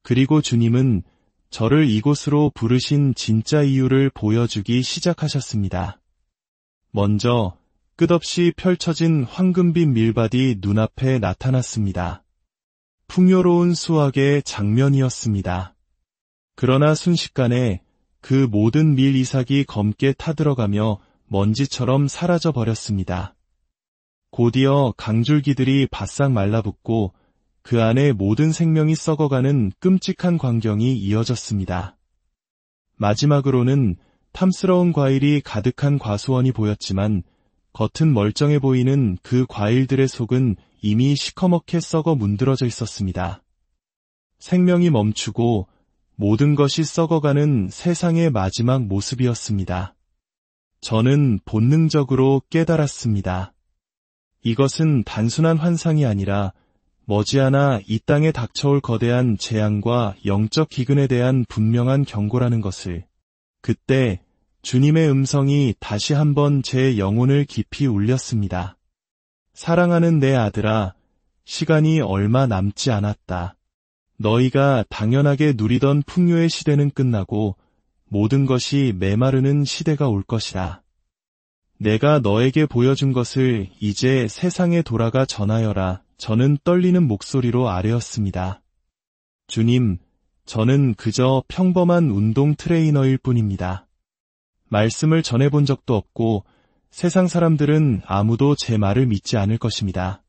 그리고 주님은 저를 이곳으로 부르신 진짜 이유를 보여주기 시작하셨습니다. 먼저 끝없이 펼쳐진 황금빛 밀밭이 눈앞에 나타났습니다. 풍요로운 수확의 장면이었습니다. 그러나 순식간에 그 모든 밀 이삭이 검게 타들어가며 먼지처럼 사라져 버렸습니다. 곧이어 강줄기들이 바싹 말라붙고 그 안에 모든 생명이 썩어가는 끔찍한 광경이 이어졌습니다. 마지막으로는 탐스러운 과일이 가득한 과수원이 보였지만 겉은 멀쩡해 보이는 그 과일들의 속은 이미 시커멓게 썩어 문드러져 있었습니다. 생명이 멈추고 모든 것이 썩어가는 세상의 마지막 모습이었습니다. 저는 본능적으로 깨달았습니다. 이것은 단순한 환상이 아니라 머지않아 이 땅에 닥쳐올 거대한 재앙과 영적 기근에 대한 분명한 경고라는 것을. 그때 주님의 음성이 다시 한번 제 영혼을 깊이 울렸습니다. 사랑하는 내 아들아, 시간이 얼마 남지 않았다. 너희가 당연하게 누리던 풍요의 시대는 끝나고 모든 것이 메마르는 시대가 올 것이다. 내가 너에게 보여준 것을 이제 세상에 돌아가 전하여라. 저는 떨리는 목소리로 아뢰었습니다. 주님, 저는 그저 평범한 운동 트레이너일 뿐입니다. 말씀을 전해본 적도 없고 세상 사람들은 아무도 제 말을 믿지 않을 것입니다.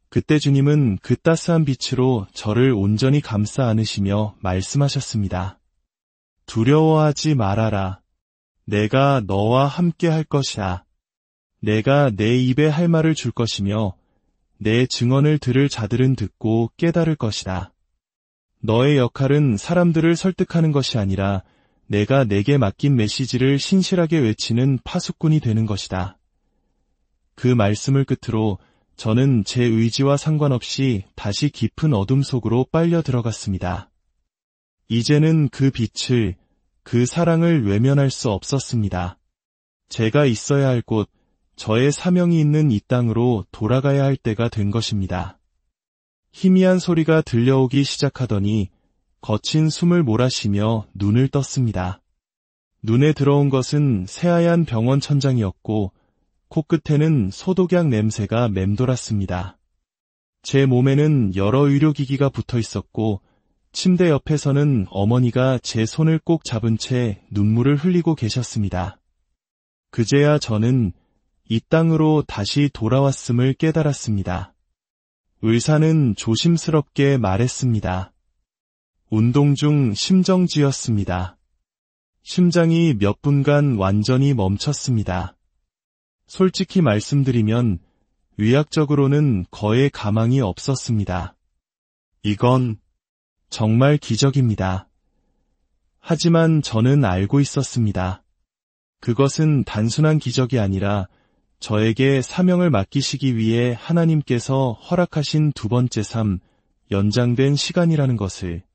그때 주님은 그 따스한 빛으로 저를 온전히 감싸 안으시며 말씀하셨습니다. 두려워하지 말아라. 내가 너와 함께 할 것이다. 내가 내 입에 할 말을 줄 것이며 내 증언을 들을 자들은 듣고 깨달을 것이다. 너의 역할은 사람들을 설득하는 것이 아니라 내가 내게 맡긴 메시지를 신실하게 외치는 파수꾼이 되는 것이다. 그 말씀을 끝으로 저는 제 의지와 상관없이 다시 깊은 어둠 속으로 빨려 들어갔습니다. 이제는 그 빛을, 그 사랑을 외면할 수 없었습니다. 제가 있어야 할 곳, 저의 사명이 있는 이 땅으로 돌아가야 할 때가 된 것입니다. 희미한 소리가 들려오기 시작하더니 거친 숨을 몰아쉬며 눈을 떴습니다. 눈에 들어온 것은 새하얀 병원 천장이었고 코끝에는 소독약 냄새가 맴돌았습니다. 제 몸에는 여러 의료기기가 붙어 있었고 침대 옆에서는 어머니가 제 손을 꼭 잡은 채 눈물을 흘리고 계셨습니다. 그제야 저는 이 땅으로 다시 돌아왔음을 깨달았습니다. 의사는 조심스럽게 말했습니다. 운동 중 심정지였습니다. 심장이 몇 분간 완전히 멈췄습니다. 솔직히 말씀드리면 의학적으로는 거의 가망이 없었습니다. 이건 정말 기적입니다. 하지만 저는 알고 있었습니다. 그것은 단순한 기적이 아니라 저에게 사명을 맡기시기 위해 하나님께서 허락하신 두 번째 삶, 연장된 시간이라는 것을.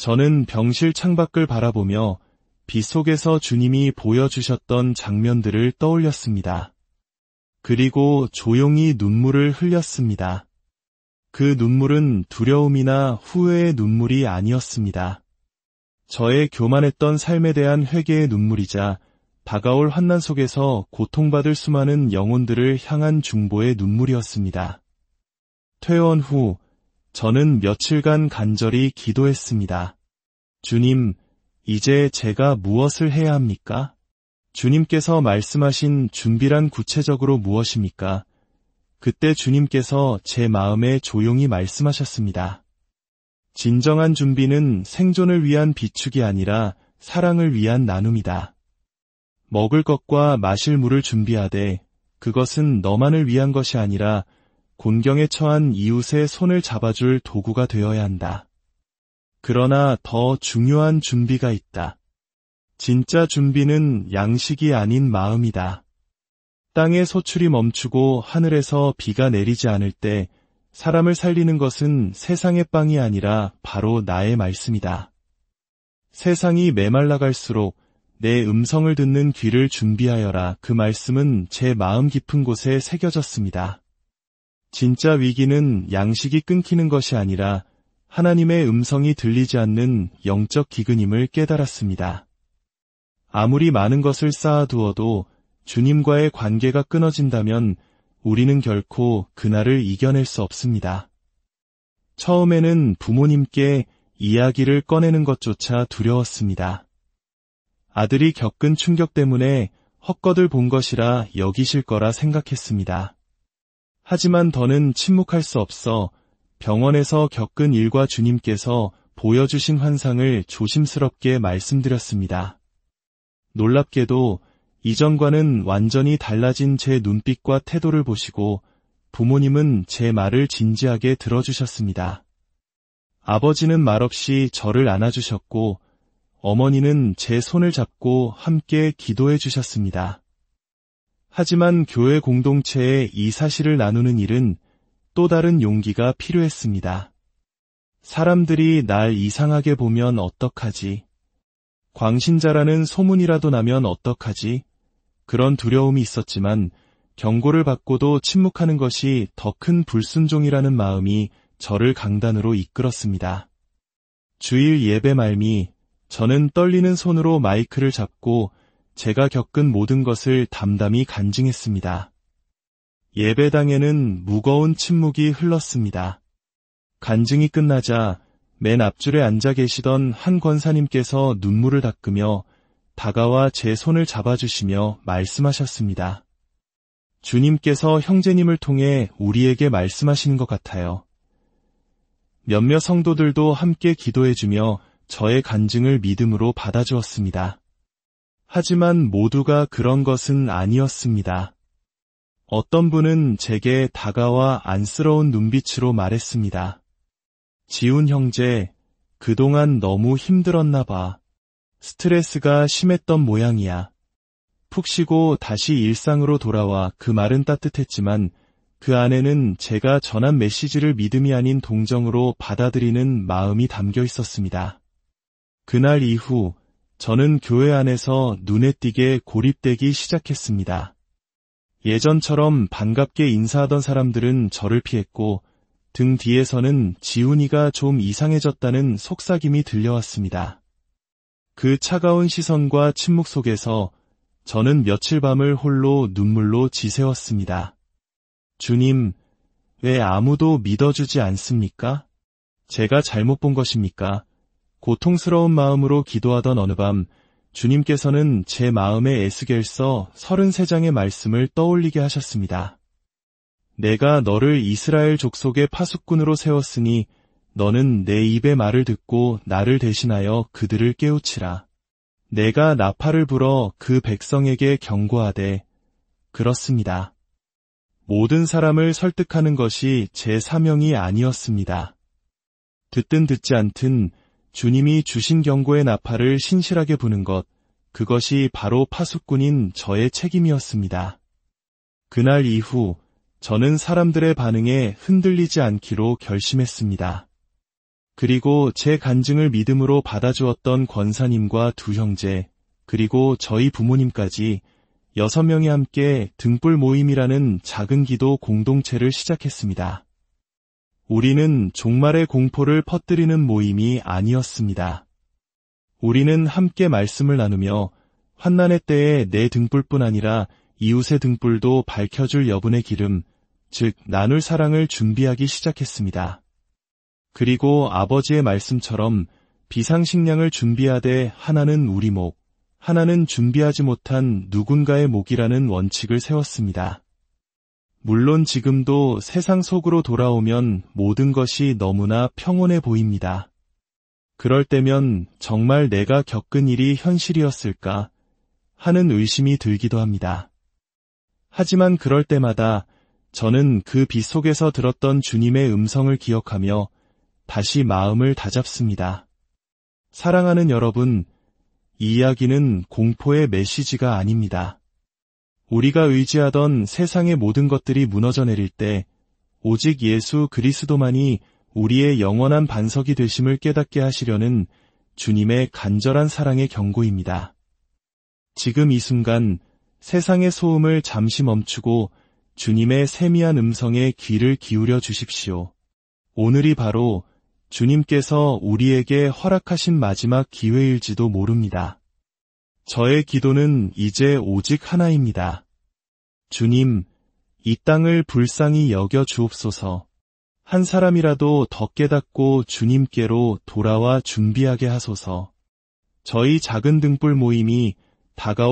저는 병실 창밖을 바라보며 빛 속에서 주님이 보여주셨던 장면들을 떠올렸습니다. 그리고 조용히 눈물을 흘렸습니다. 그 눈물은 두려움이나 후회의 눈물이 아니었습니다. 저의 교만했던 삶에 대한 회개의 눈물이자 다가올 환난 속에서 고통받을 수많은 영혼들을 향한 중보의 눈물이었습니다. 퇴원 후 저는 며칠간 간절히 기도했습니다. 주님, 이제 제가 무엇을 해야 합니까? 주님께서 말씀하신 준비란 구체적으로 무엇입니까? 그때 주님께서 제 마음에 조용히 말씀하셨습니다. 진정한 준비는 생존을 위한 비축이 아니라 사랑을 위한 나눔이다. 먹을 것과 마실 물을 준비하되 그것은 너만을 위한 것이 아니라 곤경에 처한 이웃의 손을 잡아줄 도구가 되어야 한다. 그러나 더 중요한 준비가 있다. 진짜 준비는 양식이 아닌 마음이다. 땅의 소출이 멈추고 하늘에서 비가 내리지 않을 때 사람을 살리는 것은 세상의 빵이 아니라 바로 나의 말씀이다. 세상이 메말라갈수록 내 음성을 듣는 귀를 준비하여라. 그 말씀은 제 마음 깊은 곳에 새겨졌습니다. 진짜 위기는 양식이 끊기는 것이 아니라 하나님의 음성이 들리지 않는 영적 기근임을 깨달았습니다. 아무리 많은 것을 쌓아두어도 주님과의 관계가 끊어진다면 우리는 결코 그날을 이겨낼 수 없습니다. 처음에는 부모님께 이야기를 꺼내는 것조차 두려웠습니다. 아들이 겪은 충격 때문에 헛것을 본 것이라 여기실 거라 생각했습니다. 하지만 더는 침묵할 수 없어 병원에서 겪은 일과 주님께서 보여주신 환상을 조심스럽게 말씀드렸습니다. 놀랍게도 이전과는 완전히 달라진 제 눈빛과 태도를 보시고 부모님은 제 말을 진지하게 들어주셨습니다. 아버지는 말없이 저를 안아주셨고 어머니는 제 손을 잡고 함께 기도해 주셨습니다. 하지만 교회 공동체에 이 사실을 나누는 일은 또 다른 용기가 필요했습니다. 사람들이 날 이상하게 보면 어떡하지? 광신자라는 소문이라도 나면 어떡하지? 그런 두려움이 있었지만 경고를 받고도 침묵하는 것이 더 큰 불순종이라는 마음이 저를 강단으로 이끌었습니다. 주일 예배 말미 저는 떨리는 손으로 마이크를 잡고 제가 겪은 모든 것을 담담히 간증했습니다. 예배당에는 무거운 침묵이 흘렀습니다. 간증이 끝나자 맨 앞줄에 앉아 계시던 한 권사님께서 눈물을 닦으며 다가와 제 손을 잡아주시며 말씀하셨습니다. 주님께서 형제님을 통해 우리에게 말씀하시는 것 같아요. 몇몇 성도들도 함께 기도해주며 저의 간증을 믿음으로 받아주었습니다. 하지만 모두가 그런 것은 아니었습니다. 어떤 분은 제게 다가와 안쓰러운 눈빛으로 말했습니다. 지훈 형제, 그동안 너무 힘들었나 봐. 스트레스가 심했던 모양이야. 푹 쉬고 다시 일상으로 돌아와. 그 말은 따뜻했지만 그 안에는 제가 전한 메시지를 믿음이 아닌 동정으로 받아들이는 마음이 담겨 있었습니다. 그날 이후 저는 교회 안에서 눈에 띄게 고립되기 시작했습니다. 예전처럼 반갑게 인사하던 사람들은 저를 피했고 등 뒤에서는 지훈이가 좀 이상해졌다는 속삭임이 들려왔습니다. 그 차가운 시선과 침묵 속에서 저는 며칠 밤을 홀로 눈물로 지새웠습니다. 주님, 왜 아무도 믿어주지 않습니까? 제가 잘못 본 것입니까? 고통스러운 마음으로 기도하던 어느 밤 주님께서는 제 마음에 에스겔서 33장의 말씀을 떠올리게 하셨습니다. 내가 너를 이스라엘 족속의 파수꾼으로 세웠으니 너는 내 입의 말을 듣고 나를 대신하여 그들을 깨우치라. 내가 나팔을 불어 그 백성에게 경고하되 그렇습니다. 모든 사람을 설득하는 것이 제 사명이 아니었습니다. 듣든 듣지 않든 주님이 주신 경고의 나팔을 신실하게 부는 것, 그것이 바로 파수꾼인 저의 책임이었습니다. 그날 이후 저는 사람들의 반응에 흔들리지 않기로 결심했습니다. 그리고 제 간증을 믿음으로 받아주었던 권사님과 두 형제, 그리고 저희 부모님까지 6명이 함께 등불 모임이라는 작은 기도 공동체를 시작했습니다. 우리는 종말의 공포를 퍼뜨리는 모임이 아니었습니다. 우리는 함께 말씀을 나누며 환난의 때에 내 등불뿐 아니라 이웃의 등불도 밝혀줄 여분의 기름, 즉 나눌 사랑을 준비하기 시작했습니다. 그리고 아버지의 말씀처럼 비상식량을 준비하되 하나는 우리 목, 하나는 준비하지 못한 누군가의 목이라는 원칙을 세웠습니다. 물론 지금도 세상 속으로 돌아오면 모든 것이 너무나 평온해 보입니다. 그럴 때면 정말 내가 겪은 일이 현실이었을까 하는 의심이 들기도 합니다. 하지만 그럴 때마다 저는 그 빛 속에서 들었던 주님의 음성을 기억하며 다시 마음을 다잡습니다. 사랑하는 여러분, 이 이야기는 공포의 메시지가 아닙니다. 우리가 의지하던 세상의 모든 것들이 무너져 내릴 때 오직 예수 그리스도만이 우리의 영원한 반석이 되심을 깨닫게 하시려는 주님의 간절한 사랑의 경고입니다. 지금 이 순간 세상의 소음을 잠시 멈추고 주님의 세미한 음성에 귀를 기울여 주십시오. 오늘이 바로 주님께서 우리에게 허락하신 마지막 기회일지도 모릅니다. 저의 기도는 이제 오직 하나입니다. 주님, 이 땅을 불쌍히 여겨 주옵소서. 한 사람이라도 더 깨닫고 주님께로 돌아와 준비하게 하소서. 저희 작은 등불 모임이 다가올